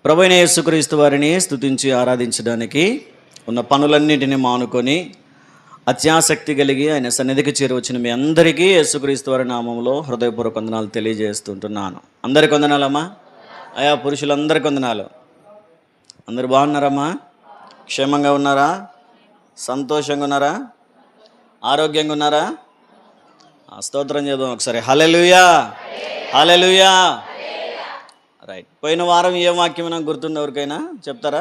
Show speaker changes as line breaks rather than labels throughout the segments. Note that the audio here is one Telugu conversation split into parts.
ప్రభువైన యేసుక్రీస్తు వారిని స్తుతించి ఆరాధించడానికి ఉన్న పనులన్నింటినీ మానుకొని అత్యాసక్తి కలిగి ఆయన సన్నిధికి చేరువచ్చిన మీ అందరికీ యేసుక్రీస్తు వారి నామంలో హృదయపూర్వక వందనాలు తెలియజేస్తుంటున్నాను. అందరికి వందనాలమ్మా. అయా పురుషులందరికీ వందనాలు. అందరు బాగున్నారమ్మా? క్షేమంగా ఉన్నారా? సంతోషంగా ఉన్నారా? ఆరోగ్యంగా ఉన్నారా? స్తోత్రం చేద్దాం ఒకసారి. హల్లెలూయా, హల్లెలూయా. రైట్. పోయిన వారం ఏ వాక్యం నాకు గుర్తుంది? ఎవరికైనా చెప్తారా?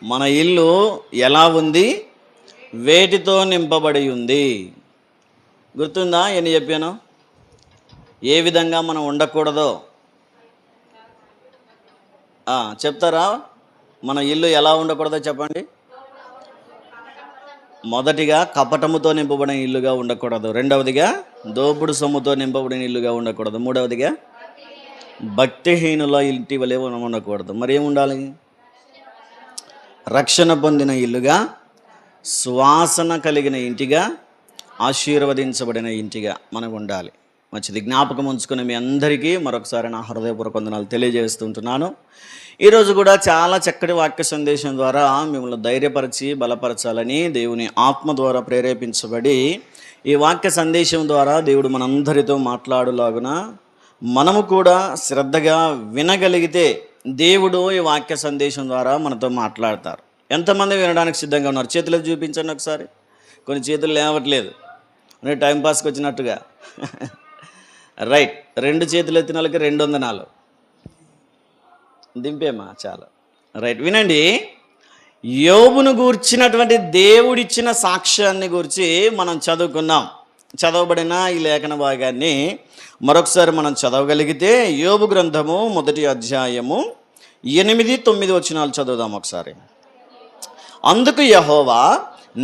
మన ఇల్లు ఎలా ఉంది? వేటితో నింపబడి ఉంది. గుర్తుందా? ఎన్ని చెప్పాను? ఏ విధంగా మనం ఉండకూడదో చెప్తారా? మన ఇల్లు ఎలా ఉండకూడదో చెప్పండి. మొదటిగా కపటముతో నింపబడిన ఇల్లుగా ఉండకూడదు. రెండవదిగా దోపుడు సొమ్ముతో నింపబడిన ఇల్లుగా ఉండకూడదు. మూడవదిగా భక్తిహీనుల ఇంటి వలె ఉండకూడదు. మరి ఏముండాలి? రక్షణ పొందిన ఇల్లుగా, సువాసన కలిగిన ఇంటిగా, ఆశీర్వదించబడిన ఇంటిగా మనం ఉండాలి. మంచిది. జ్ఞాపకం ఉంచుకుని మీ అందరికీ మరొకసారి నా హృదయపూర్వక వందనాలు తెలియజేస్తుంటున్నాను. ఈరోజు కూడా చాలా చక్కటి వాక్య సందేశం ద్వారా మిమ్మల్ని ధైర్యపరిచి బలపరచాలని దేవుని ఆత్మ ద్వారా ప్రేరేపించబడి ఈ వాక్య సందేశం ద్వారా దేవుడు మనందరితో మాట్లాడులాగున మనము కూడా శ్రద్ధగా వినగలిగితే దేవుడు ఈ వాక్య సందేశం ద్వారా మనతో మాట్లాడతారు. ఎంతమంది వినడానికి సిద్ధంగా ఉన్నారు? చేతులు చూపించండి ఒకసారి. కొన్ని చేతులు లేవట్లేదు, టైంపాస్కి వచ్చినట్టుగా. రైట్. 2 చేతులు ఎత్తిన వాళ్ళకి 2 వందనాలు. దింపేమా? చాలా రైట్. వినండి. యోబును గూర్చినటువంటి దేవుడిచ్చిన సాక్ష్యాన్ని గురించి మనం చదువుకున్నాం. చదవబడిన ఈ లేఖన భాగాన్ని మరొకసారి మనం చదవగలిగితే యోబు గ్రంథము 1వ అధ్యాయము 8-9 వచనాలు చదువుదాం ఒకసారి. అందుకు యెహోవా,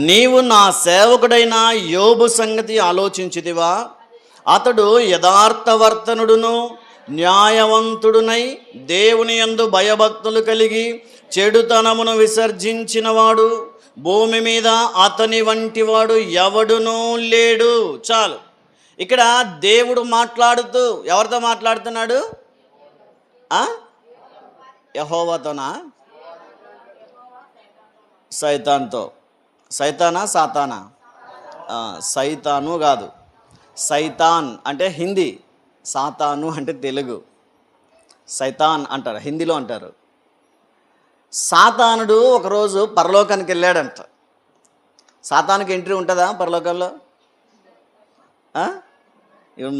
నీవు నా సేవకుడైన యోబు సంగతి ఆలోచించితివా? అతడు యథార్థవర్తనుడును న్యాయవంతుడునై దేవుని యందు భయభక్తులు కలిగి చెడుతనమును విసర్జించినవాడు, భూమి మీద అతని వంటి వాడు ఎవడునూ లేడు. చాలు. ఇక్కడ దేవుడు మాట్లాడుతూ ఎవరితో మాట్లాడుతున్నాడు? యెహోవాతోనా? సైతాన్తో. సైతానా సాతానా? సైతాను కాదు. సైతాన్ అంటే హిందీ, సాతాను అంటే తెలుగు. సైతాన్ అంటారు, హిందీలో అంటారు. సాతానుడు ఒకరోజు పరలోకానికి వెళ్ళాడంట. సాతానుకి ఎంట్రీ ఉంటుందా పరలోకంలో?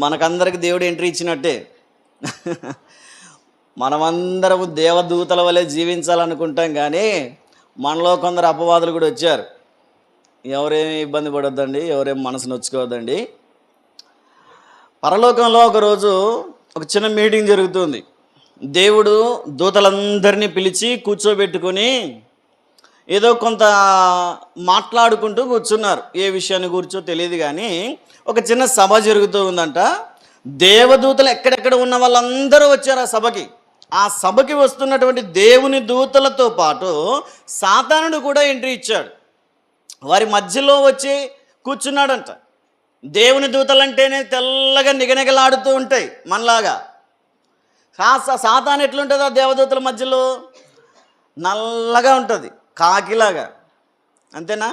మనకందరికి దేవుడు ఎంట్రీ ఇచ్చినట్టే. మనమందరము దేవదూతల వలె జీవించాలనుకుంటాం, కానీ మనలో కొందరు అపవాదులు కూడా వచ్చారు. ఎవరేమి ఇబ్బంది పడొద్దండి, ఎవరేమి మనసు నొచ్చుకోవద్దండి. పరలోకంలో ఒకరోజు ఒక చిన్న మీటింగ్ జరుగుతుంది. దేవుడు దూతలందరినీ పిలిచి కూర్చోబెట్టుకొని ఏదో కొంత మాట్లాడుకుంటూ కూర్చున్నారు. ఏ విషయాన్ని కూర్చో తెలియదు, కానీ ఒక చిన్న సభ జరుగుతూ ఉందంట. దేవదూతలు ఎక్కడెక్కడ ఉన్న వాళ్ళందరూ వచ్చారు ఆ సభకి. ఆ సభకి వస్తున్నటువంటి దేవుని దూతలతో పాటు సాతానుడు కూడా ఎంట్రీ ఇచ్చాడు. వారి మధ్యలో వచ్చి కూర్చున్నాడంట. దేవుని దూతలంటేనే తెల్లగా నిగనిగలాడుతూ ఉంటాయి మనలాగా. సాతాను ఎట్లుంటుంది? ఆ దేవదూతల మధ్యలో నల్లగా ఉంటుంది, కాకిలాగా. అంతేనా?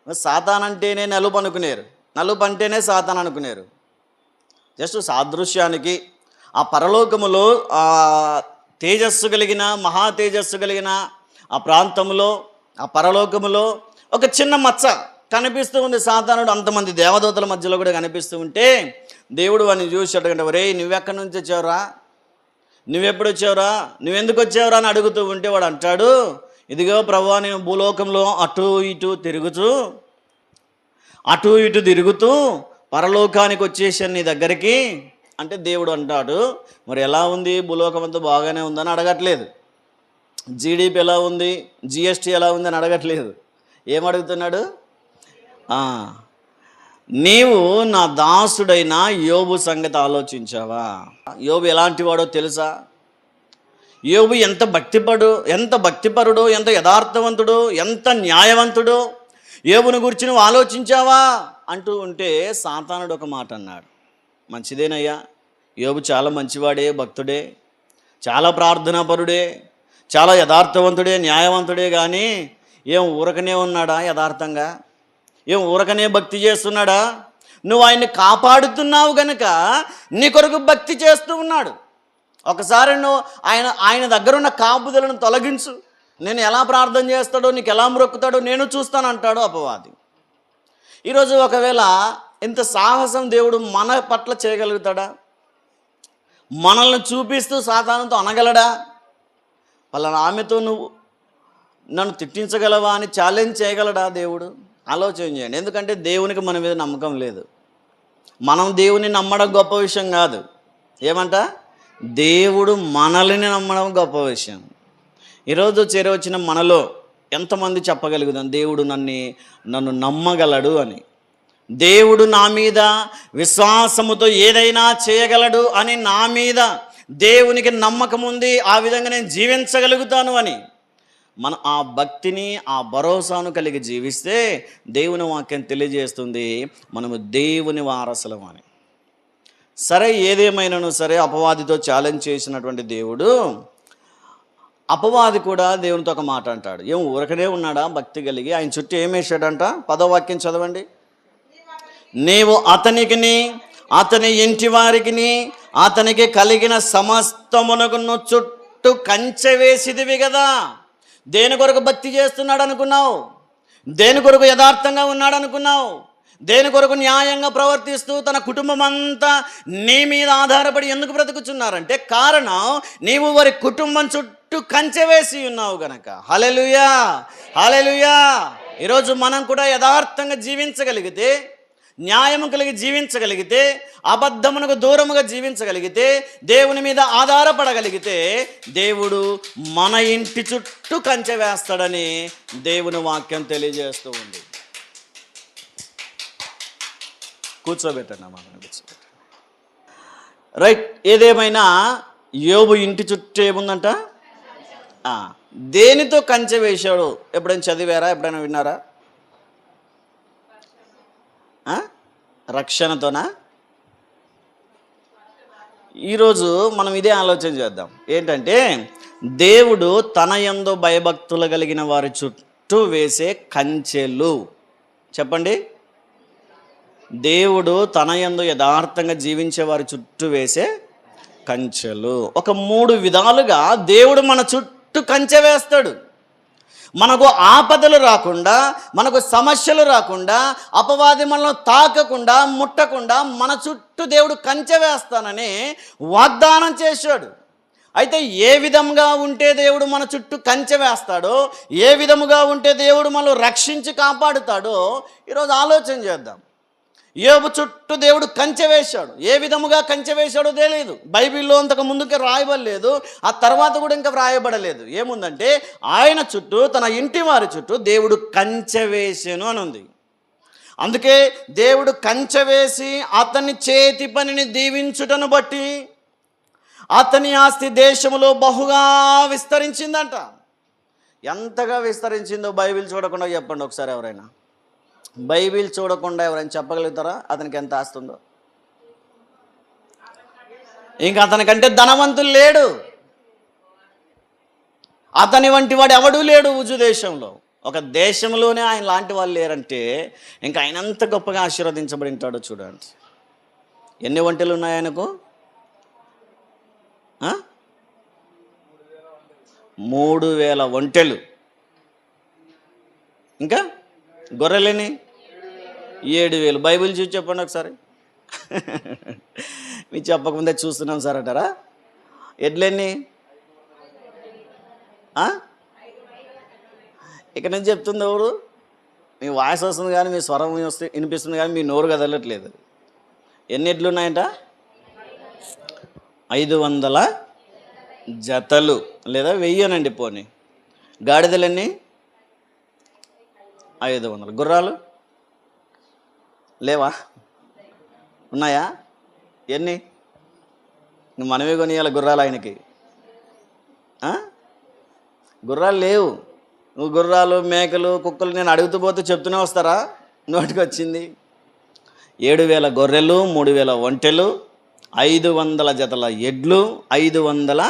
సాతాన్ అంటేనే నలుపు అనుకునేరు, నలుపు అంటేనే సాతాన్ అనుకునేరు. జస్ట్ సాదృశ్యానికి ఆ పరలోకములో ఆ తేజస్సు కలిగిన, మహా తేజస్సు కలిగిన ఆ ప్రాంతంలో, ఆ పరలోకములో ఒక చిన్న మచ్చ కనిపిస్తూ ఉంది. సాతానుడు అంతమంది దేవదూతల మధ్యలో కూడా కనిపిస్తూ ఉంటే దేవుడు వాడిని చూసేటంటే, ఒరే నువ్వెక్కడి నుంచి వచ్చావురా, నువ్వెప్పుడు వచ్చావురా, నువ్వెందుకు వచ్చావురా అని అడుగుతూ ఉంటే వాడు అంటాడు, ఇదిగో ప్రభువా, నేను భూలోకంలో అటు ఇటు తిరుగుతూ పరలోకానికి వచ్చేసాను నీ దగ్గరికి అంటే, దేవుడు అంటాడు, మరి ఎలా ఉంది భూలోకం అంతా? బాగానే ఉందని అడగట్లేదు. జీడిపి ఎలా ఉంది, జిఎస్టీ ఎలా ఉంది అని అడగట్లేదు. ఏమడుగుతున్నాడు? నీవు నా దాసుడైన యోబు సంగతి ఆలోచించావా? యోబు ఎలాంటి వాడో తెలుసా? యోబు ఎంత భక్తిపరుడో, ఎంత యథార్థవంతుడో, ఎంత న్యాయవంతుడో యోబును గురించి నువ్వు ఆలోచించావా అంటూ ఉంటే సాతానుడు ఒక మాట అన్నాడు, మంచిదేనయ్యా, యోబు చాలా మంచివాడే, భక్తుడే, చాలా ప్రార్థనాపరుడే, చాలా యథార్థవంతుడే, న్యాయవంతుడే. కానీ ఏం ఊరకనే ఉన్నాడా యథార్థంగా? ఏం ఊరకనే భక్తి చేస్తున్నాడా? నువ్వు ఆయన్ని కాపాడుతున్నావు గనుక నీ కొరకు భక్తి చేస్తూ ఉన్నాడు. ఒకసారి నువ్వు ఆయన దగ్గర ఉన్న కాపుదలను తొలగించు, నేను ఎలా ప్రార్థన చేస్తాడో, నీకు ఎలా మొక్కుతాడో నేను చూస్తాను అంటాడు అపవాది. ఈరోజు ఒకవేళ ఇంత సాహసం దేవుడు మన పట్ల చేయగలుగుతాడా? మనల్ని చూపిస్తూ సాతానుతో అనగలడా? పలానా ఆమెతో నువ్వు నన్ను తిట్టించగలవా అని ఛాలెంజ్ చేయగలడా దేవుడు? ఆలోచన చేయండి. ఎందుకంటే దేవునికి మన మీద నమ్మకం లేదు. మనం దేవుని నమ్మడం గొప్ప విషయం కాదు. ఏమంట? దేవుడు మనల్ని నమ్మడం గొప్ప విషయం. ఈరోజు చేరవచ్చిన మనలో ఎంతమంది చెప్పగలుగుతాం దేవుడు నన్ను నమ్మగలడు అని? దేవుడు నా మీద విశ్వాసముతో ఏదైనా చేయగలడు అని నా మీద దేవునికి నమ్మకం ఉంది, ఆ విధంగా నేను జీవించగలుగుతాను అని మనం ఆ భక్తిని, ఆ భరోసాను కలిగి జీవిస్తే దేవుని వాక్యం తెలియజేస్తుంది మనము దేవుని వారసులం అని. సరే, ఏదేమైనాను సరే, అపవాదితో ఛాలెంజ్ చేసినటువంటి దేవుడు, అపవాది కూడా దేవునితో ఒక మాట అంటాడు. ఏం ఊరకనే ఉన్నాడా భక్తి కలిగి? ఆయన చుట్టూ ఏం వేసాడంట? 10వ వాక్యం చదవండి. నీవు అతనికిని, అతని ఇంటి వారికిని, అతనికి కలిగిన సమస్తమునకును చుట్టూ కంచె వేసిదివి కదా. దేని కొరకు భక్తి చేస్తున్నాడు అనుకున్నావు? దేని కొరకు యథార్థంగా ఉన్నాడు అనుకున్నావు? దేని కొరకు న్యాయంగా ప్రవర్తిస్తూ తన కుటుంబం అంతా నీ మీద ఆధారపడి ఎందుకు బ్రతుకుతున్నారంటే కారణం నీవు వారి కుటుంబం చుట్టూ కంచె వేసి ఉన్నావు గనక. హల్లెలూయా, హల్లెలూయా. ఈరోజు మనం కూడా యథార్థంగా జీవించగలిగితే, న్యాయము కలిగి జీవించగలిగితే, అబద్ధమునకు దూరముగా జీవించగలిగితే, దేవుని మీద ఆధారపడగలిగితే దేవుడు మన ఇంటి చుట్టూ కంచె వేస్తాడని దేవుని వాక్యం తెలియజేస్తూ ఉంది. కూర్చోబెట్టండి అమ్మా, కూర్చోబెట్టండి. రైట్. ఏదేమైనా యోబు ఇంటి చుట్టూ ఏముందంట? దేనితో కంచె వేశాడు? ఎప్పుడైనా చదివారా? ఎప్పుడైనా విన్నారా? రక్షణతోనా? ఈరోజు మనం ఇదే ఆలోచన చేద్దాం. ఏంటంటే దేవుడు తన యందు భయభక్తులు కలిగిన వారి చుట్టూ వేసే కంచెలు. చెప్పండి. దేవుడు తన యందు యథార్థంగా జీవించే వారి చుట్టూ వేసే కంచెలు. ఒక 3 విధాలుగా దేవుడు మన చుట్టూ కంచె వేస్తాడు. మనకు ఆపదలు రాకుండా, మనకు సమస్యలు రాకుండా, అపవాది మనల్ని తాకకుండా, ముట్టకుండా మన చుట్టూ దేవుడు కంచె వేస్తానని వాగ్దానం చేశాడు. అయితే ఏ విధంగా ఉంటే దేవుడు మన చుట్టూ కంచె వేస్తాడో, ఏ విధముగా ఉంటే దేవుడు మనల్ని రక్షించి కాపాడుతాడో ఈరోజు ఆలోచన చేద్దాం. యోబు చుట్టూ దేవుడు కంచె వేశాడు. ఏ విధముగా కంచె వేశాడో తెలియదు. బైబిల్లో అంతకు ముందుకే రాయబడలేదు, ఆ తర్వాత కూడా ఇంకా వ్రాయబడలేదు. ఏముందంటే ఆయన చుట్టూ, తన ఇంటి వారి చుట్టూ దేవుడు కంచె వేసాను అని ఉంది. అందుకే దేవుడు కంచె వేసి అతని చేతి పనిని దీవించుటను బట్టి అతని ఆస్తి దేశములో బహుగా విస్తరించిందంట. ఎంతగా విస్తరించిందో బైబిల్ చూడకుండా చెప్పండి ఒకసారి ఎవరైనా. బైబిల్ చూడకుండా ఎవరైనా చెప్పగలుగుతారా అతనికి ఎంత ఆస్తుందో? ఇంకా అతనికంటే ధనవంతులు లేడు, అతని వంటి వాడు ఎవడూ లేడు ఉజు దేశంలో. ఒక దేశంలోనే ఆయన లాంటి వాళ్ళు లేరంటే ఇంకా ఆయన ఎంత గొప్పగా ఆశీర్వదించబడి ఉంటాడో చూడండి. ఎన్ని ఒంటెలు ఉన్నాయి ఆయనకు? 3000 ఒంటెలు. ఇంకా గొర్రెలని 7000. బైబిల్ చూసి చెప్పండి ఒకసారి. మీరు చెప్పకముందే చూస్తున్నాం సార్ అంటారా? ఎడ్లెన్ని? ఇక్కడ నుంచి చెప్తుంది ఎవరు? మీ వాయిస్ వస్తుంది కానీ, మీ స్వరం వినిపిస్తుంది కానీ మీ నోరు కదలట్లేదు. ఎన్ని ఎడ్లు ఉన్నాయంట? 500 జతలు, లేదా 1000 పోనీ. గాడిదలన్నీ 500. గుర్రాలు లేవా? ఉన్నాయా? ఎన్ని? నువ్వు మనమే కొనియాలి గుర్రాలు ఆయనకి. గుర్రాలు లేవు. నువ్వు గుర్రాలు, మేకలు, కుక్కలు నేను అడుగుతూ పోతూ చెప్తూనే వస్తారా? నోటికి వచ్చింది. 7000 గొర్రెలు, 3000 ఒంటెలు, 500 జతల ఎడ్లు, 500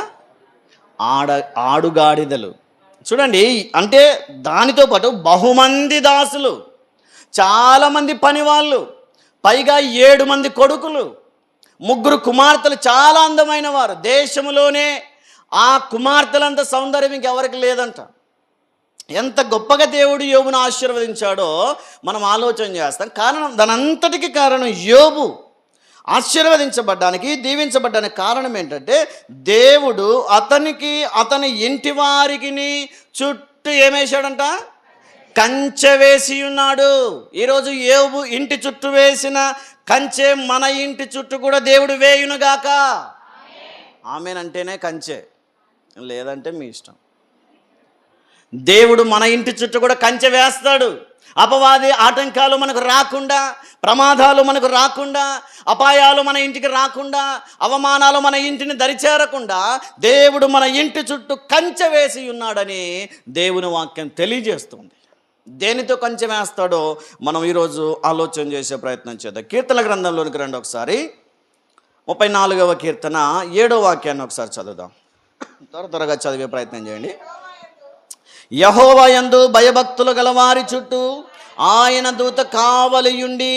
ఆడుగాడిదలు. చూడండి, అంటే దానితో పాటు బహుమంది దాసులు, చాలామంది పనివాళ్ళు, పైగా 7 మంది కొడుకులు, 3 కుమార్తెలు, చాలా అందమైన వారు. దేశంలోనే ఆ కుమార్తెలంత సౌందర్యం ఇంకెవరికి లేదంట. ఎంత గొప్పగా దేవుడు యోబును ఆశీర్వదించాడో మనం ఆలోచన చేస్తాం. కారణం, దానంతటికి కారణం యోబు ఆశీర్వదించబడ్డానికి, దీవించబడ్డానికి కారణం ఏంటంటే దేవుడు అతనికి, అతని ఇంటి వారికి చుట్టూ ఏమేశాడంట? కంచె వేసి ఉన్నాడు. ఈరోజు యోబు ఇంటి చుట్టూ వేసిన కంచె మన ఇంటి చుట్టూ కూడా దేవుడు వేయునుగాక. ఆమేనంటేనే కంచె, లేదంటే మీ ఇష్టం. దేవుడు మన ఇంటి చుట్టూ కూడా కంచె వేస్తాడు. అపవాది ఆటంకాలు మనకు రాకుండా, ప్రమాదాలు మనకు రాకుండా, అపాయాలు మన ఇంటికి రాకుండా, అవమానాలు మన ఇంటిని దరిచేరకుండా దేవుడు మన ఇంటి చుట్టూ కంచె వేసి ఉన్నాడని దేవుని వాక్యం తెలియజేస్తుంది. దేనితో కంచె వేస్తాడో మనం ఈరోజు ఆలోచన చేసే ప్రయత్నం చేద్దాం. కీర్తన గ్రంథంలోనికి రండి ఒకసారి. 34వ కీర్తన 7వ వాక్యాన్ని ఒకసారి చదువుదాం. త్వరగా చదివే ప్రయత్నం చేయండి. యెహోవా యందు భయభక్తులు గలవారి చుట్టూ ఆయన దూత కావలియుండి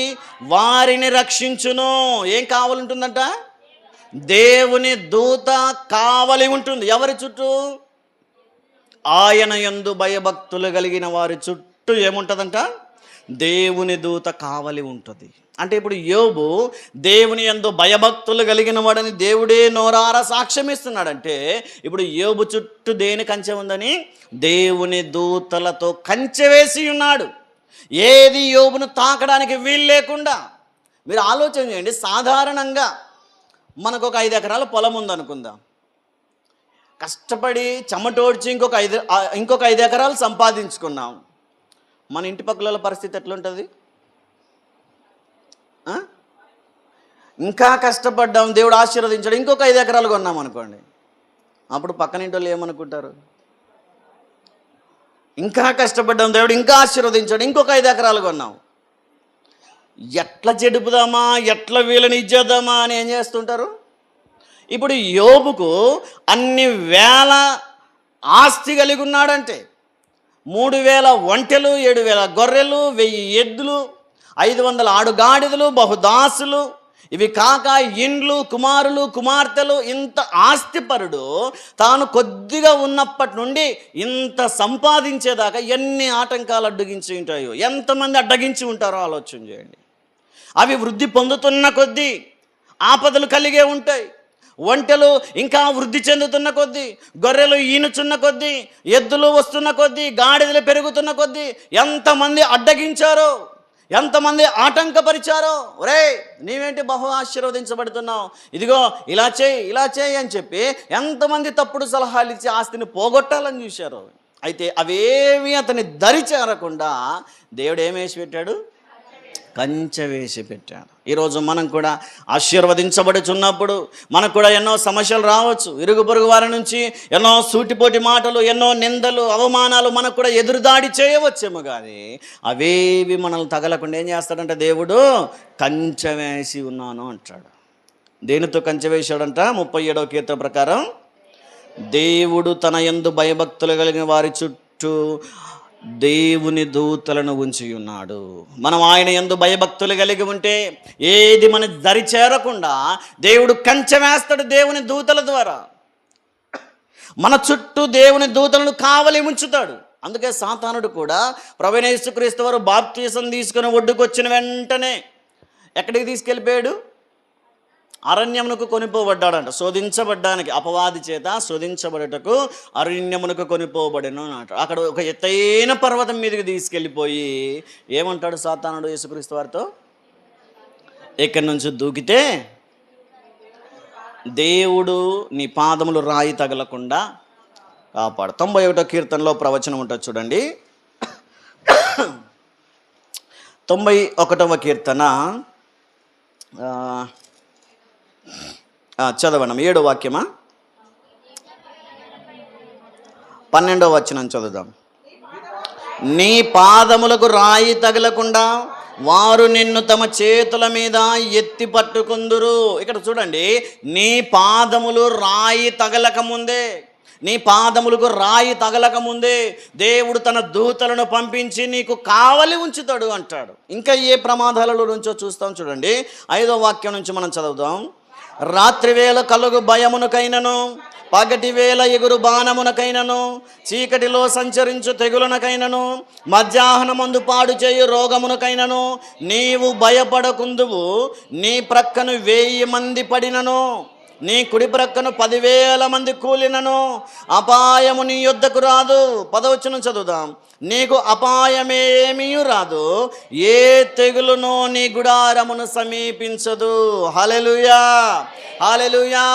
వారిని రక్షించును. ఏం కావలి ఉంటుందంట? దేవుని దూత కావలి ఉంటుంది. ఎవరి చుట్టూ? ఆయన యందు భయభక్తులు కలిగిన వారి చుట్టూ ఏముంటుందంట? దేవుని దూత కావలి ఉంటుంది. అంటే ఇప్పుడు యోబు దేవుని యందు భయభక్తులు కలిగిన వాడని దేవుడే నోరారా సాక్ష్యం ఇస్తున్నాడంటే, ఇప్పుడు యోబు చుట్టూ దేని కంచె ఉందని? దేవుని దూతలతో కంచె వేసి ఉన్నాడు. ఏది యోబును తాకడానికి వీలు లేకుండా. మీరు ఆలోచన చేయండి. సాధారణంగా మనకు ఒక 5 ఎకరాల పొలం ఉందనుకుందాం. కష్టపడి చెమటోడ్చి ఇంకొక 5 ఎకరాలు సంపాదించుకున్నాం. మన ఇంటి పక్కల పరిస్థితి ఎట్లుంటుంది? ఇంకా కష్టపడ్డాం, దేవుడు ఆశీర్వదించాడు, ఇంకొక 5 ఎకరాలు కొన్నాం అనుకోండి. అప్పుడు పక్కన ఇంటి వాళ్ళు ఏమనుకుంటారు? ఇంకా కష్టపడ్డాం, దేవుడు ఇంకా ఆశీర్వదించాడు, ఇంకొక 5 ఎకరాలు కొన్నాం. ఎట్లా చెడుపుదామా, ఎట్లా వీళ్ళని ఇచ్చేద్దామా అని ఏం చేస్తుంటారు? ఇప్పుడు యోబుకు అన్ని వేల ఆస్తి కలిగి ఉన్నాడంటే 3000 ఒంటెలు, 7000 గొర్రెలు, 1000 ఎద్దులు, 500 ఆడుగాడిదలు, బహుదాసులు, ఇవి కాక ఇండ్లు, కుమారులు, కుమార్తెలు. ఇంత ఆస్తిపరుడు తాను కొద్దిగా ఉన్నప్పటి నుండి ఇంత సంపాదించేదాకా ఎన్ని ఆటంకాలు అడ్డగించి ఉంటాయో, ఎంతమంది అడ్డగించి ఉంటారో ఆలోచన చేయండి. అవి వృద్ధి పొందుతున్న కొద్దీ ఆపదలు కలిగే ఉంటాయి. ఒంటెలు ఇంకా వృద్ధి చెందుతున్న కొద్దీ, గొర్రెలు ఈనుచున్న కొద్దీ, ఎద్దులు వస్తున్న కొద్దీ, గాడిదలు పెరుగుతున్న కొద్దీ ఎంతమంది అడ్డగించారో, ఎంతమంది ఆటంకపరిచారో. ఒరే నీవేంటి బహు ఆశీర్వదించబడుతున్నావు, ఇదిగో ఇలా చేయి అని చెప్పి ఎంతమంది తప్పుడు సలహాలు ఇచ్చి ఆస్తిని పోగొట్టాలని చూశారు. అయితే అవేవి అతని దరి చేరకుండా దేవుడు ఏమేసి పెట్టాడు? కంచె వేసి పెట్టాడు. ఈరోజు మనం కూడా ఆశీర్వదించబడుచున్నప్పుడు మనకు కూడా ఎన్నో సమస్యలు రావచ్చు. ఇరుగు పొరుగు వారి నుంచి ఎన్నో సూటిపోటి మాటలు, ఎన్నో నిందలు, అవమానాలు మనకు కూడా ఎదురుదాడి చేయవచ్చేమో. కానీ అవేవి మనల్ని తగలకుండా ఏం చేస్తాడంటే దేవుడు కంచె వేసి ఉన్నాను అంటాడు. దేనితో కంచె వేశాడంట? 37వ కీర్తన ప్రకారం దేవుడు తన యందు భయభక్తులు కలిగిన వారి చుట్టూ దేవుని దూతలను ఉంచి ఉన్నాడు. మనం ఆయన యందు భయభక్తులు కలిగి ఉంటే ఏది మన దరి చేరకుండా దేవుడు కంచె వేస్తాడు దేవుని దూతల ద్వారా. మన చుట్టూ దేవుని దూతలను కావలి ఉంచుతాడు. అందుకే సాతానుడు కూడా ప్రభువైన యేసుక్రీస్తు వారు బాప్తిసం తీసుకుని ఒడ్డుకొచ్చిన వెంటనే ఎక్కడికి తీసుకెళ్ళిపోయాడు? అరణ్యమునకు కొనిపోబడ్డాడంట. శోధించబడ్డానికి, అపవాది చేత శోధించబడటకు అరణ్యమునకు కొనిపోబడను అన్నట్టు. అక్కడ ఒక ఎత్తైన పర్వతం మీదకి తీసుకెళ్ళిపోయి ఏమంటాడు సాతానుడు యేసుక్రీస్తు వారితో? ఇక్కడి నుంచి దూకితే దేవుడు నీ పాదములు రాయి తగలకుండా కాపాడు. 91వ కీర్తనలో ప్రవచనం ఉంటుంది చూడండి. 91వ కీర్తన చదవడం 7వ వాక్యమా 12వ వచనం చదువుదాం. నీ పాదములకు రాయి తగలకుండా వారు నిన్ను తమ చేతుల మీద ఎత్తి పట్టుకుందురు. ఇక్కడ చూడండి, నీ పాదములు రాయి తగలక ముందే, నీ పాదములకు రాయి తగలక ముందే దేవుడు తన దూతలను పంపించి నీకు కావలి ఉంచుతాడు అంటాడు. ఇంకా ఏ ప్రమాదాలలో నుంచో చూస్తాం చూడండి. 5వ వాక్యం నుంచి మనం చదువుదాం. రాత్రివేళ కలుగు భయమునకైనను, పగటి వేళ ఎగురు బాణమునకైనను, చీకటిలో సంచరించు తెగులనకైనను, మధ్యాహ్నమందు పాడు చేయు రోగమునకైనను నీవు భయపడకుందువు. నీ ప్రక్కను 1000 మంది పడినను, నీ కుడి ప్రక్కను 10,000 మంది కూలినను అపాయము నీ యొద్దకు రాదు. 10వ వచనం చదువుదాం. నీకు అపాయమేమీ రాదు, ఏ తెగులునో నీ గుడారమును సమీపించదు. హల్లెలూయా, హల్లెలూయా.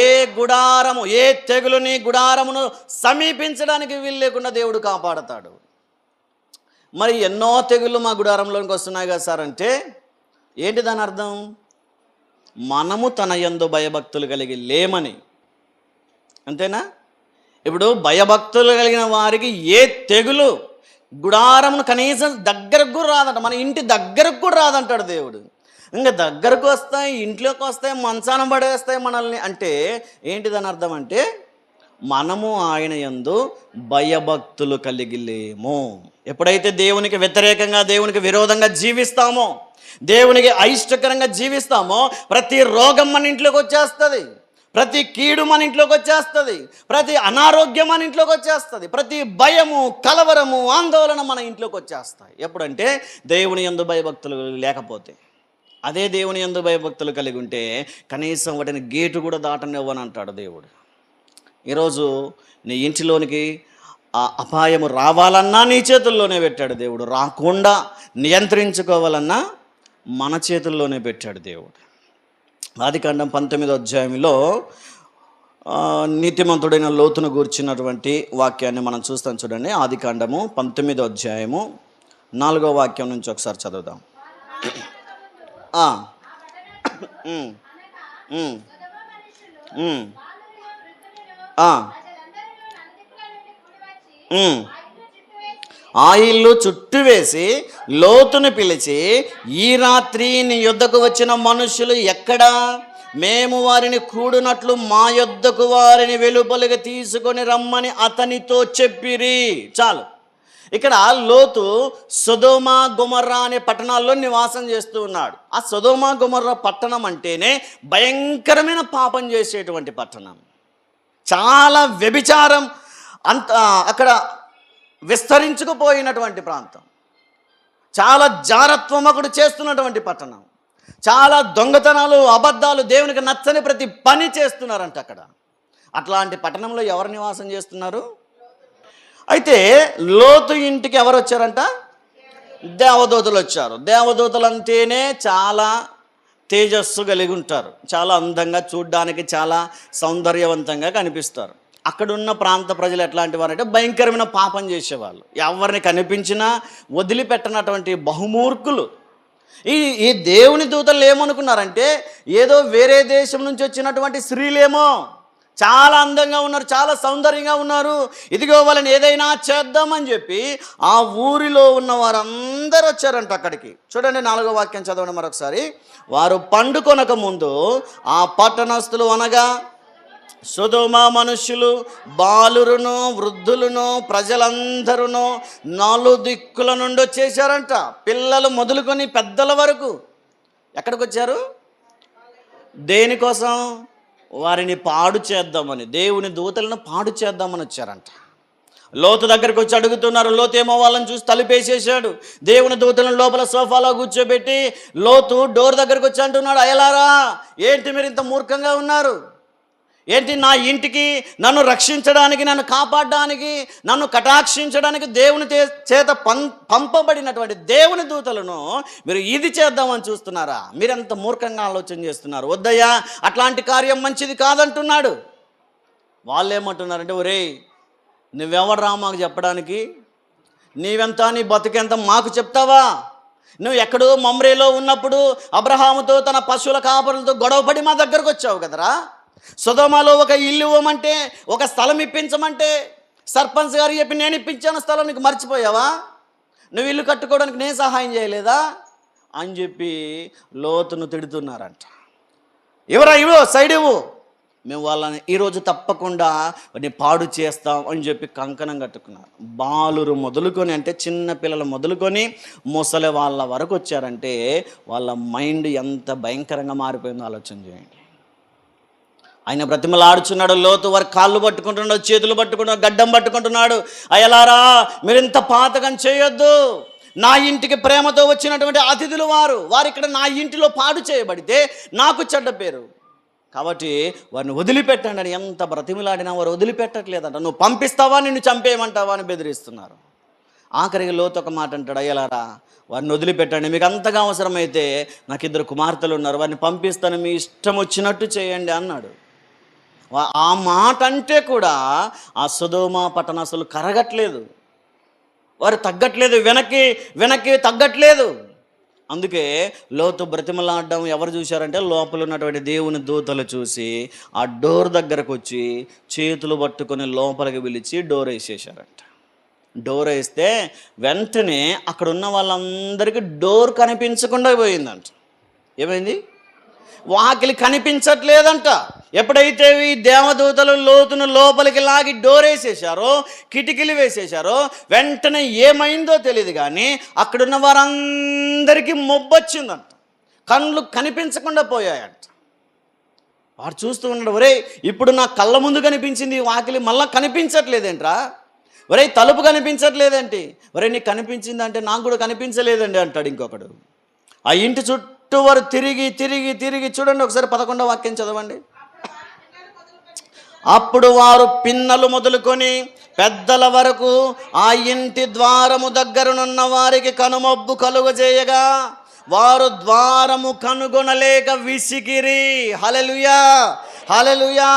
ఏ గుడారము, ఏ తెగులు నీ గుడారమును సమీపించడానికి వీలు లేకుండా దేవుడు కాపాడతాడు. మరి ఎన్నో తెగుళ్ళు మా గుడారంలోనికి వస్తున్నాయి కదా సార్ అంటే ఏంటి దాని అర్థం? మనము తన యందు భయభక్తులు కలిగి లేమని, అంతేనా? ఇప్పుడు భయభక్తులు కలిగిన వారికి ఏ తెగులు గుడారమును కనీసం దగ్గరకు కూడా రాదంట, మన ఇంటి దగ్గరకు కూడా రాదంటాడు దేవుడు. ఇంకా దగ్గరకు వస్తాయి, ఇంట్లోకి వస్తాయి, మంచాన పడేస్తాయి మనల్ని అంటే ఏంటి దాని అర్థం? అంటే మనము ఆయన యందు భయభక్తులు కలిగి లేము. ఎప్పుడైతే దేవునికి వ్యతిరేకంగా, దేవునికి విరోధంగా జీవిస్తామో, దేవునికి అయిష్టకరంగా జీవిస్తామో, ప్రతి రోగం మన ఇంట్లోకి వచ్చేస్తుంది, ప్రతి కీడు మన ఇంట్లోకి వచ్చేస్తుంది, ప్రతి అనారోగ్యం మన ఇంట్లోకి వచ్చేస్తుంది, ప్రతి భయము, కలవరము, ఆందోళన మన ఇంట్లోకి వచ్చేస్తాయి. ఎప్పుడంటే దేవుని యందు భయభక్తులు లేకపోతే. అదే దేవుని యందు భయభక్తులు కలిగి ఉంటే కనీసం వాటిని గేటు కూడా దాటనివ్వని అంటాడు దేవుడు. ఈరోజు నీ ఇంటిలోనికి ఆ అపాయము రావాలన్నా నీ చేతుల్లోనే పెట్టాడు దేవుడు, రాకుండా నియంత్రించుకోవాలన్నా మన చేతుల్లోనే పెట్టాడు దేవుడు. ఆదికాండం 19వ అధ్యాయంలో నీతిమంతుడైన లోతును గూర్చినటువంటి వాక్యాన్ని మనం చూస్తాం చూడండి. ఆదికాండము 19వ అధ్యాయము 4వ వాక్యం నుంచి ఒకసారి చదువుదాం. ఆ ఇల్లు చుట్టూ వేసి లోతును పిలిచి, ఈ రాత్రి నీ యొద్దకు వచ్చిన మనుషులు ఎక్కడా? మేము వారిని కూడునట్లు మా యొద్దకు వారిని వెలుపలిగా తీసుకొని రమ్మని అతనితో చెప్పిరి. చాలు. ఇక్కడ లోతు సొదొమ గొమొర్రా అనే పట్టణాల్లో నివాసం చేస్తూ ఉన్నాడు. ఆ సొదొమ గొమొర్రా పట్టణం అంటేనే భయంకరమైన పాపం చేసేటువంటి పట్టణం. చాలా వ్యభిచారం అంత అక్కడ విస్తరించుకుపోయినటువంటి ప్రాంతం, చాలా జారత్వం అక్కడ చేస్తున్నటువంటి పట్టణం, చాలా దొంగతనాలు, అబద్ధాలు, దేవునికి నచ్చని ప్రతి పని చేస్తున్నారంట అక్కడ. అట్లాంటి పట్టణంలో ఎవరు నివాసం చేస్తున్నారు? అయితే లోతు ఇంటికి ఎవరు వచ్చారంట? దేవదూతలు వచ్చారు. దేవదూతలు అంటేనే చాలా తేజస్సు కలిగి ఉంటారు, చాలా అందంగా, చూడ్డానికి చాలా సౌందర్యవంతంగా కనిపిస్తారు. అక్కడున్న ప్రాంత ప్రజలు ఎట్లాంటి వారంటే భయంకరమైన పాపం చేసేవాళ్ళు, ఎవరిని కనిపించినా వదిలిపెట్టనటువంటి బహుమూర్ఖులు. ఈ దేవుని దూతలు ఏమనుకున్నారంటే ఏదో వేరే దేశం నుంచి వచ్చినటువంటి స్త్రీలేమో, చాలా అందంగా ఉన్నారు, చాలా సౌందర్యంగా ఉన్నారు, ఇదిగో వాళ్ళని ఏదైనా చేద్దామని చెప్పి ఆ ఊరిలో ఉన్న వారందరూ వచ్చారంట అక్కడికి. చూడండి 4వ వాక్యం చదవండి మరొకసారి. వారు పండుకొనక ముందు ఆ పట్టణస్థులు అనగా సొదొమ మనుష్యులు, బాలురును, వృద్ధులను, ప్రజలందరూ 4 దిక్కుల నుండి వచ్చేసారంట. పిల్లలు మొదలుకొని పెద్దల వరకు ఎక్కడికి వచ్చారు? దేనికోసం? వారిని పాడు చేద్దామని, దేవుని దూతలను పాడు చేద్దామని వచ్చారంట. లోతు దగ్గరికి వచ్చి అడుగుతున్నారు. లోతు ఏమో వాళ్ళని చూసి తలుపేసేసాడు. దేవుని దూతలను లోపల సోఫాలో కూర్చోబెట్టి లోతు డోర్ దగ్గరికి వచ్చి అంటున్నాడు, అయ్యలారా, ఏంటి మీరు ఇంత మూర్ఖంగా ఉన్నారు? ఏంటి నా ఇంటికి నన్ను రక్షించడానికి, నన్ను కాపాడడానికి, నన్ను కటాక్షించడానికి దేవుని చేత పంపబడినటువంటి దేవుని దూతలను మీరు ఇది చేద్దామని చూస్తున్నారా? మీరెంత మూర్ఖంగా ఆలోచన చేస్తున్నారు. వద్దయ్యా, అట్లాంటి కార్యం మంచిది కాదంటున్నాడు. వాళ్ళు ఏమంటున్నారంటే, ఒరేయ్, నువ్వెవరు మాకు చెప్పడానికి? నీవెంత, నీ బతుకెంత మాకు చెప్తావా? నువ్వు ఎక్కడో మమ్రేలో ఉన్నప్పుడు అబ్రహాముతో తన పశువుల కాపరులతో గొడవపడి మా దగ్గరకు వచ్చావు కదరా. సొదొమలో ఒక ఇల్లు ఇవ్వమంటే, ఒక స్థలం ఇప్పించమంటే సర్పంచ్ గారు చెప్పి నేను ఇప్పించాను స్థలం, నీకు మర్చిపోయావా? నువ్వు ఇల్లు కట్టుకోవడానికి నేను సహాయం చేయలేదా అని చెప్పి లోతును తిడుతున్నారంట. ఇవ్వో సైడ్ ఇవ్వు, మేము వాళ్ళని ఈరోజు తప్పకుండా వాటిని పాడు చేస్తాం అని చెప్పి కంకణం కట్టుకున్నారు. బాలురు మొదలుకొని, అంటే చిన్న పిల్లలు మొదలుకొని ముసలి వాళ్ళ వరకు వచ్చారంటే వాళ్ళ మైండ్ ఎంత భయంకరంగా మారిపోయిందో ఆలోచన చేయండి. ఆయన బ్రతిమలాడుచున్నాడు. లోతు వారి కాళ్ళు పట్టుకుంటున్నాడు, చేతులు పట్టుకుంటున్నాడు, గడ్డం పట్టుకుంటున్నాడు. అయ్యలారా, మీరు ఇంత పాతకం చేయొద్దు. నా ఇంటికి ప్రేమతో వచ్చినటువంటి అతిథులు వారు ఇక్కడ నా ఇంటిలో పాడు చేయబడితే నాకు చెడ్డ పేరు, కాబట్టి వారిని వదిలిపెట్టండి అని ఎంత బ్రతిమలాడినా వారు వదిలిపెట్టట్లేదంట. నువ్వు పంపిస్తావా, నిన్ను చంపేయమంటావా అని బెదిరిస్తున్నారు. ఆఖరికి లోతు ఒక మాట అంటాడు, అయ్యలారా వారిని వదిలిపెట్టండి, మీకు అంతగా అవసరమైతే నాకు 2 కుమార్తెలు ఉన్నారు, వారిని పంపిస్తాను, మీ ఇష్టం వచ్చినట్టు చేయండి అన్నాడు. ఆ మాట అంటే కూడా ఆ సొదొమ పట్టణం అసలు కరగట్లేదు, వారు తగ్గట్లేదు, వెనక్కి తగ్గట్లేదు. అందుకే లోతు బ్రతిమలాడడం ఎవరు చూశారంటే లోపల ఉన్నటువంటి దేవుని దూతలు చూసి ఆ డోర్ దగ్గరకు వచ్చి చేతులు పట్టుకొని లోపలికి పిలిచి డోర్ వేసేసారంట. డోర్ వేస్తే వెంటనే అక్కడ ఉన్న వాళ్ళందరికీ డోర్ కనిపించకుండా పోయిందంట. ఏమైంది? వాకిలి కనిపించట్లేదంట. ఎప్పుడైతే ఈ దేవదూతలు లోతును లోపలికి లాగి డోర్ వేసేసారో, కిటికీలు వేసేసారో, వెంటనే ఏమైందో తెలియదు కానీ అక్కడున్న వారందరికీ మొబ్బొచ్చిందంట. కళ్ళు కనిపించకుండా పోయాయంట. వారు చూస్తూ ఉన్నాడు, ఒరే ఇప్పుడు నా కళ్ళ ముందు కనిపించింది ఈ వాకిలి, మళ్ళీ కనిపించట్లేదేంట్రా, ఒరే తలుపు కనిపించట్లేదేంటి, ఒరే నీకు కనిపించిందంటే నాకు కూడా కనిపించలేదండి అంటాడు ఇంకొకడు. ఆ ఇంటి చుట్టూ వారు తిరిగి చూడండి, ఒకసారి 11వ వాక్యం చదవండి. అప్పుడు వారు పిన్నలు మొదలుకొని పెద్దల వరకు ఆ ఇంటి ద్వారము దగ్గరనున్న వారికి కనుమబ్బు కలుగజేయగా వారు ద్వారము కనుగొనలేక విసిగిరి. హల్లెలూయా, హల్లెలూయా.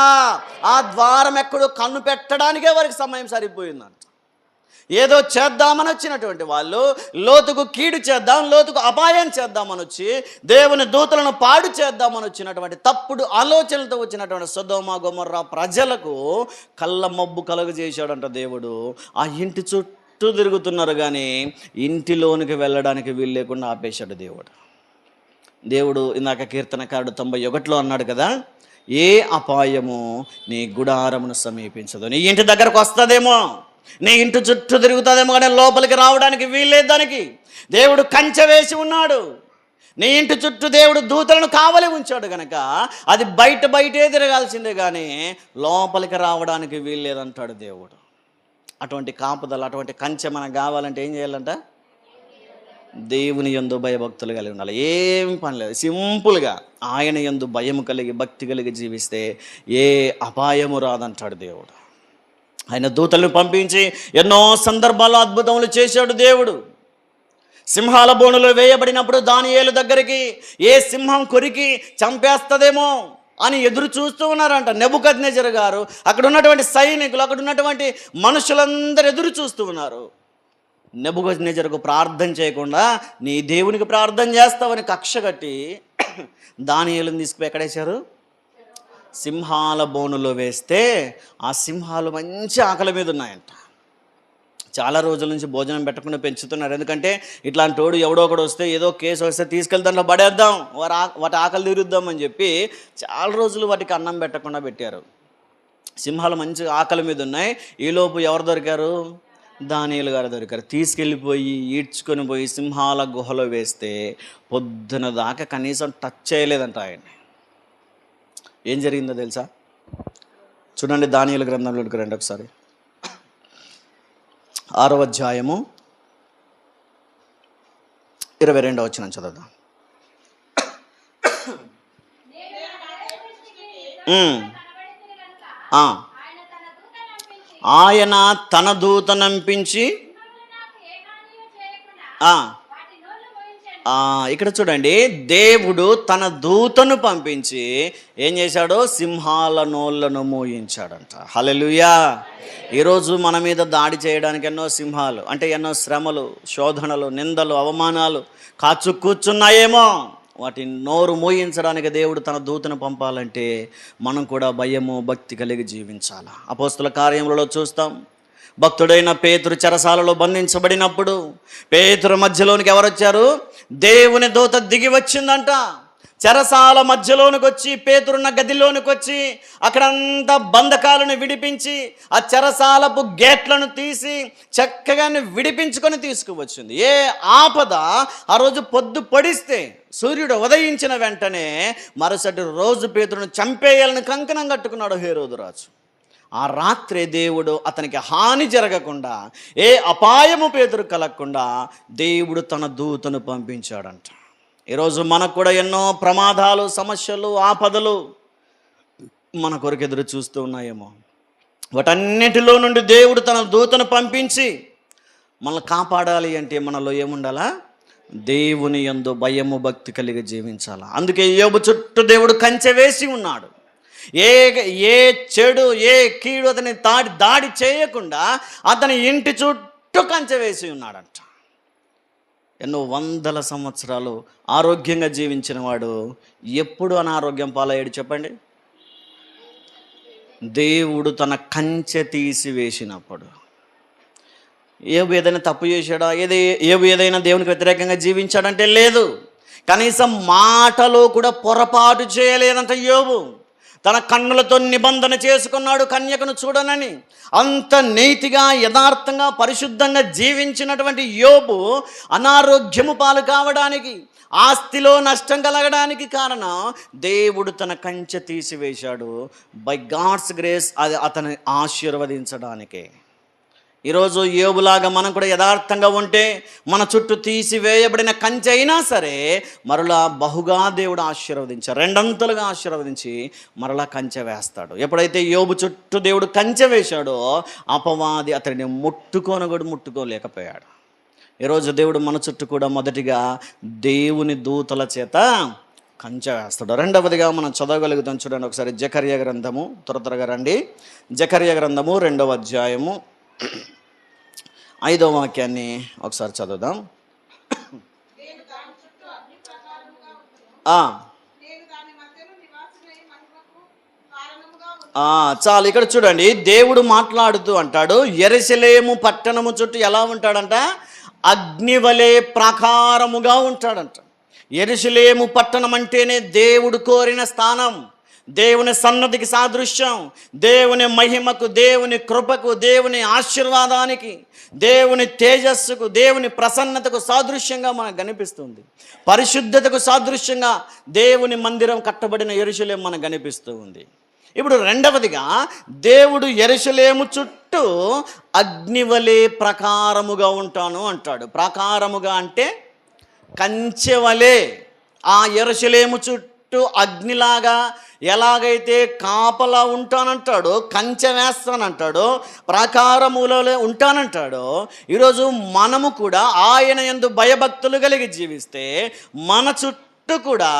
ఆ ద్వారం ఎక్కడో కన్ను పెట్టడానికే వారికి సమయం సరిపోయిందంట. ఏదో చేద్దామని వచ్చినటువంటి వాళ్ళు లోతుకు కీడు చేద్దాం, లోతుకు అపాయం చేద్దామని వచ్చి దేవుని దూతలను పాడు చేద్దామని వచ్చినటువంటి తప్పుడు ఆలోచనలతో వచ్చినటువంటి సొదొమ గొమొర్రా ప్రజలకు కళ్ళ మబ్బు కలుగజేశాడంట దేవుడు. ఆ ఇంటి చుట్టూ తిరుగుతున్నారు కానీ ఇంటిలోనికి వెళ్ళడానికి వీలు లేకుండా ఆపేశాడు దేవుడు. ఇందాక కీర్తనకారుడు 91లో అన్నాడు కదా, ఏ అపాయము నీ గుడారమును సమీపించదు. నీ ఇంటి దగ్గరకు వస్తుందేమో, నీ ఇంటి చుట్టూ తిరుగుతుందేమో కానీ లోపలికి రావడానికి వీల్లేదు. దానికి దేవుడు కంచె వేసి ఉన్నాడు. నీ ఇంటి చుట్టూ దేవుడు దూతలను కావలి ఉంచాడు కనుక అది బయటే తిరగాల్సిందే కానీ లోపలికి రావడానికి వీల్లేదంటాడు దేవుడు. అటువంటి కాపుదల, అటువంటి కంచె మనకు కావాలంటే ఏం చేయాలంట? దేవుని యందు భయభక్తులు కలిగి ఉండాలి. ఏం పని లేదు, సింపుల్గా ఆయన యందు భయము కలిగి భక్తి కలిగి జీవిస్తే ఏ అపాయము రాదంటాడు దేవుడు. ఆయన దూతలను పంపించి ఎన్నో సందర్భాల్లో అద్భుతములు చేశాడు దేవుడు. సింహాల బోనులో వేయబడినప్పుడు దానియేలు దగ్గరికి ఏ సింహం కొరికి చంపేస్తుందేమో అని ఎదురు చూస్తూ ఉన్నారంట నెబుకద్నెజరు గారు. అక్కడ ఉన్నటువంటి సైనికులు, అక్కడ ఉన్నటువంటి మనుషులందరూ ఎదురు చూస్తూ ఉన్నారు. నెబుకద్నెజరుకు ప్రార్థన చేయకుండా నీ దేవునికి ప్రార్థన చేస్తావని కక్ష కట్టి దానియేలుని తీసుకుపోయి ఎక్కడేశారు? సింహాల బోనులో వేస్తే ఆ సింహాలు మంచి ఆకలి మీద ఉన్నాయంట. చాలా రోజుల నుంచి భోజనం పెట్టకుండా పెంచుతున్నారు. ఎందుకంటే ఇట్లాంటి వాడు ఎవడో ఒకడు వస్తే, ఏదో కేసు వస్తే తీసుకెళ్లి దాంట్లో పడేద్దాం, వాటి ఆకలి తీరుద్దాం అని చెప్పి చాలా రోజులు వాటికి అన్నం పెట్టకుండా పెట్టారు. సింహాలు మంచి ఆకలి మీద ఉన్నాయి. ఈలోపు ఎవరు దొరికారు? దానియేలు గారు దొరికారు. తీసుకెళ్ళిపోయి ఈడ్చుకొని పోయి సింహాల గుహలో వేస్తే పొద్దున దాకా కనీసం టచ్ చేయలేదంట ఆయన. ఏం జరిగిందో తెలుసా? చూడండి, దానియేలు గ్రంథంలోకి రండి ఒకసారి. 6వ అధ్యాయము 22వ వచనం చదువుదాం. ఆయన తన దూతనంపించి ఇక్కడ చూడండి, దేవుడు తన దూతను పంపించి ఏం చేశాడో? సింహాల నోళ్లను మోయించాడంట. హల్లెలూయా. ఈరోజు మన మీద దాడి చేయడానికి ఎన్నో సింహాలు, అంటే ఎన్నో శ్రమలు, శోధనలు, నిందలు, అవమానాలు కాచు కూర్చున్నాయేమో. వాటి నోరు మోయించడానికి దేవుడు తన దూతను పంపాలంటే మనం కూడా భయము భక్తి కలిగి జీవించాలి. అపోస్తుల కార్యములలో చూస్తాం, భక్తుడైన పేతురు చెరసాలలో బంధించబడినప్పుడు పేతురు మధ్యలోనికి ఎవరు వచ్చారు? దేవుని దూత దిగి వచ్చిందంట. చెరసాల మధ్యలోనికి వచ్చి, పేతురున్న గదిలోనికి వచ్చి అక్కడంతా బంధకాలను విడిపించి ఆ చెరసాలపు గేట్లను తీసి చక్కగా విడిపించుకొని తీసుకువచ్చింది. ఏ ఆపద ఆ రోజు పొద్దు పొడిస్తే, సూర్యుడు ఉదయించిన వెంటనే మరుసటి రోజు పేతురును చంపేయాలని కంకణం కట్టుకున్నాడు హేరోదు రాజు. ఆ రాత్రి దేవుడు అతనికి హాని జరగకుండా, ఏ అపాయము పేతురు కలగకుండా దేవుడు తన దూతను పంపించాడంట. ఈరోజు మనకు కూడా ఎన్నో ప్రమాదాలు, సమస్యలు, ఆపదలు మన కొరకు ఎదురు చూస్తూ ఉన్నాయేమో. వాటన్నిటిలో నుండి దేవుడు తన దూతను పంపించి మనల్ని కాపాడాలి అంటే మనలో ఏముండాలా? దేవుని యందు భయము, భక్తి కలిగి జీవించాలా. అందుకే యోబు చుట్టూ దేవుడు కంచె వేసి ఉన్నాడు. ఏ చెడు, ఏ కీడు అతని దాడి చేయకుండా అతని ఇంటి చుట్టూ కంచె వేసి ఉన్నాడంట. ఎన్నో వందల సంవత్సరాలు ఆరోగ్యంగా జీవించిన వాడు ఎప్పుడు అనారోగ్యం పాలయ్యాడు చెప్పండి? దేవుడు తన కంచె తీసివేసినప్పుడు. ఏబు ఏదైనా తప్పు చేశాడా? ఏబు ఏదైనా దేవునికి వ్యతిరేకంగా జీవించాడంటే లేదు. కనీసం మాటలో కూడా పొరపాటు చేయలేదంట యోబు. తన కన్నులతో నిబంధన చేసుకున్నాడు కన్యకను చూడనని. అంత నీతిగా, యథార్థంగా, పరిశుద్ధంగా జీవించినటువంటి యోబు అనారోగ్యము పాలు కావడానికి, ఆస్తిలో నష్టం కలగడానికి కారణం దేవుడు తన కంచె తీసివేశాడు. బై గాడ్స్ గ్రేస్ అది అతన్ని ఆశీర్వదించడానికే. ఈరోజు యోబులాగా మనం కూడా యథార్థంగా ఉంటే మన చుట్టూ తీసివేయబడిన కంచె అయినా సరే మరలా బహుగా దేవుడు ఆశీర్వదించాడు, రెండంతలుగా ఆశీర్వదించి మరలా కంచె వేస్తాడు. ఎప్పుడైతే యోబు చుట్టూ దేవుడు కంచె వేశాడో అపవాది అతడిని ముట్టుకోలేకపోయాడు. ఈరోజు దేవుడు మన చుట్టూ కూడా మొదటిగా దేవుని దూతల చేత కంచె వేస్తాడు. రెండవదిగా మనం చదవగలుగుతాం. చూడండి ఒకసారి జకర్యా గ్రంథము, త్వరగా రండి. జకర్యా గ్రంథము 2వ అధ్యాయము 5వ వాక్యాన్ని ఒకసారి చదువుదాం. చాలు, ఇక్కడ చూడండి. దేవుడు మాట్లాడుతూ అంటాడు, యెరూషలేము పట్టణము చుట్టూ ఎలా ఉంటాడంట? అగ్నివలే ప్రాకారముగా ఉంటాడంట. యెరూషలేము పట్టణం అంటేనే దేవుడు కోరిన స్థానం, దేవుని సన్నతికి సాదృశ్యం, దేవుని మహిమకు, దేవుని కృపకు, దేవుని ఆశీర్వాదానికి, దేవుని తేజస్సుకు, దేవుని ప్రసన్నతకు సాదృశ్యంగా మనకు కనిపిస్తుంది. పరిశుద్ధతకు సాదృశ్యంగా దేవుని మందిరం కట్టబడిన యెరూషలేము మనకు కనిపిస్తూ ఉంది. ఇప్పుడు రెండవదిగా దేవుడు యెరూషలేము చుట్టూ అగ్నివలే ప్రాకారముగా ఉంటాను అంటాడు. ప్రాకారముగా అంటే కంచెవలే. ఆ యెరూషలేము చుట్టూ అగ్నిలాగా ఎలాగైతే కాపలా ఉంటానంటాడో, కంచె వేస్తానంటాడో, ప్రాకారములలో ఉంటానంటాడో, ఈరోజు మనము కూడా ఆయన యందు భయభక్తులు కలిగి జీవిస్తే మన చుట్టూ కూడా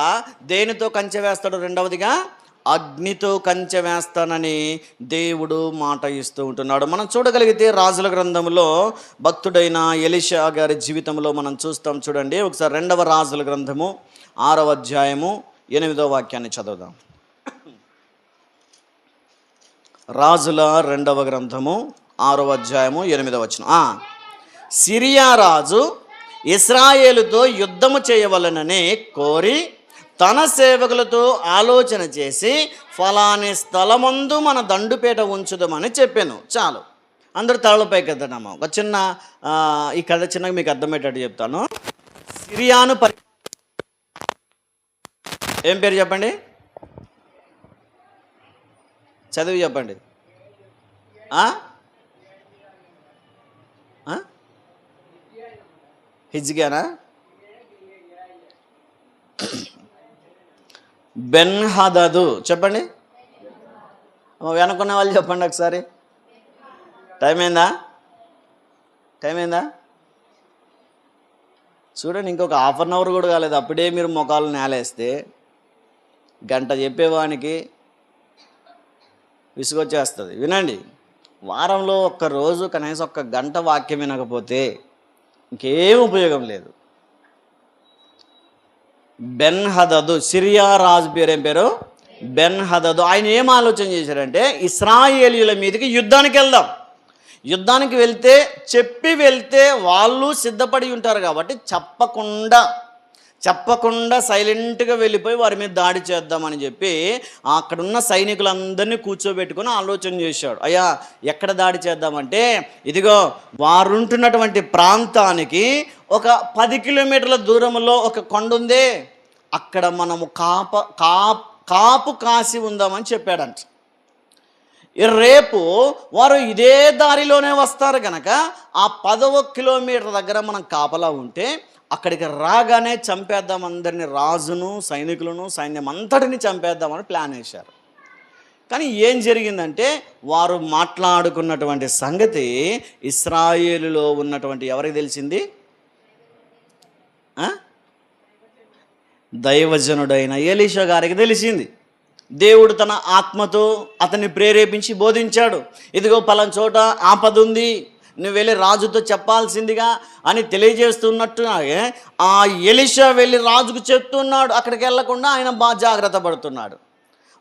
దేనితో కంచె వేస్తాడు? రెండవదిగా అగ్నితో కంచె వేస్తానని దేవుడు మాట ఇస్తూ ఉంటున్నాడు. మనం చూడగలిగితే రాజుల గ్రంథంలో భక్తుడైన ఎలీషా గారి జీవితంలో మనం చూస్తాం. చూడండి ఒకసారి 2వ రాజుల గ్రంథము 6వ అధ్యాయము 8వ వాక్యాన్ని చదువుదాం. రాజుల 2వ గ్రంథము 6వ అధ్యాయము 8వ వచనం. సిరియా రాజు ఇశ్రాయేలుతో యుద్ధము చేయవలనని కోరి తన సేవకులతో ఆలోచన చేసి ఫలాని స్థలమందు మన దండుపేట ఉంచుదామని చెప్పాను. చాలు, అందరూ తలలపై కదనమ్మా. ఒక చిన్న ఈ కథ చిన్నగా మీకు అర్థమయ్యేటట్టు చెప్తాను. సిరియాను ఏం పేరు చెప్పండి? చదివి చెప్పండి. హిజ్కియానా? బెన్హదదు చెప్పండి. వెనుకున్న వాళ్ళు చెప్పండి ఒకసారి. టైం అయిందా? చూడండి, ఇంకొక హాఫ్ అన్ అవర్ కూడా కాలేదు, అప్పుడే మీరు మొఖాలు నేలేస్తే గంట చెప్పేవానికి విసుగొచ్చేస్తుంది. వినండి, వారంలో ఒక్క రోజు కనీసం ఒక్క గంట వాక్యం వినకపోతే ఇంకేం ఉపయోగం లేదు. బెన్హదదు, సిరియా రాజు పేరు ఏం పేరు? బెన్హదదు. ఆయన ఏం ఆలోచన చేశారంటే ఇశ్రాయేలీయుల మీదకి యుద్ధానికి వెళ్దాం. యుద్ధానికి వెళ్తే చెప్పి వెళ్తే వాళ్ళు సిద్ధపడి ఉంటారు కాబట్టి చెప్పకుండా సైలెంట్గా వెళ్ళిపోయి వారి మీద దాడి చేద్దామని చెప్పి అక్కడున్న సైనికులందరినీ కూర్చోబెట్టుకొని ఆలోచన చేశాడు. అయ్యా ఎక్కడ దాడి చేద్దామంటే, ఇదిగో వారుంటున్నటువంటి ప్రాంతానికి ఒక 10 కిలోమీటర్ల దూరంలో ఒక కొండ ఉంది, అక్కడ మనము కాపు కాసి ఉందామని చెప్పాడంట. రేపు వారు ఇదే దారిలోనే వస్తారు కనుక ఆ 10వ కిలోమీటర్ దగ్గర మనం కాపలా ఉంటే అక్కడికి రాగానే చంపేద్దాం అందరిని, రాజును సైనికులను సైన్యం అంతటిని చంపేద్దామని ప్లాన్ వేశారు. కానీ ఏం జరిగిందంటే, వారు మాట్లాడుకున్నటువంటి సంగతి ఇశ్రాయేలులో ఉన్నటువంటి ఎవరికి తెలిసింది? దైవజనుడైన ఎలీషా గారికి తెలిసింది. దేవుడు తన ఆత్మతో అతన్ని ప్రేరేపించి బోధించాడు. ఇదిగో పలానా చోట ఆపద ఉంది, నువ్వు వెళ్ళి రాజుతో చెప్పాల్సిందిగా అని తెలియజేస్తున్నట్టు ఆ ఎలీషా వెళ్ళి రాజుకు చెప్తున్నాడు. అక్కడికి వెళ్లకుండా ఆయన బాగా జాగ్రత్త పడుతున్నాడు.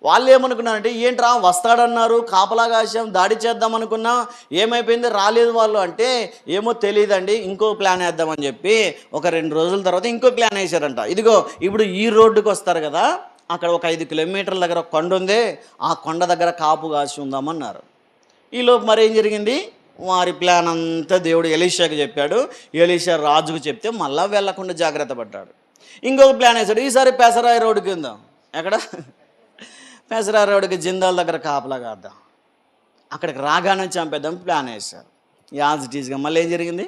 వాళ్ళు ఏమనుకున్నారంటే, ఏంట్రా వస్తాడన్నారు, కాపలా కాశాం, దాడి చేద్దాం అనుకున్నాం, ఏమైపోయింది రాలేదు వాళ్ళు అంటే, ఏమో తెలియదండి, ఇంకో ప్లాన్ వేద్దామని చెప్పి ఒక 2 రోజుల తర్వాత ఇంకో ప్లాన్ వేశారంట. ఇదిగో ఇప్పుడు ఈ రోడ్డుకి వస్తారు కదా, అక్కడ ఒక 5 కిలోమీటర్ల దగ్గర ఒక కొండ ఉంది, ఆ కొండ దగ్గర కాపు కాసి ఉందామన్నారు. ఈలోపు మరి ఏం జరిగింది, వారి ప్లాన్ అంతా దేవుడు ఎలీషాకి చెప్పాడు. ఎలీషా రాజుకు చెప్తే మళ్ళా వెళ్లకుండా జాగ్రత్త పడ్డాడు. ఇంకొక ప్లాన్ వేశాడు, ఈసారి పెసరాయి రోడ్డుకి ఉందాం. ఎక్కడ? పెసరాయి రోడ్డుకి జిందాల్ దగ్గర కాపలా కాద్దాం, అక్కడికి రాగానే చంపేద్దాం ప్లాన్ వేశారు. యాజ్ ఇట్ ఈజ్గా మళ్ళీ ఏం జరిగింది,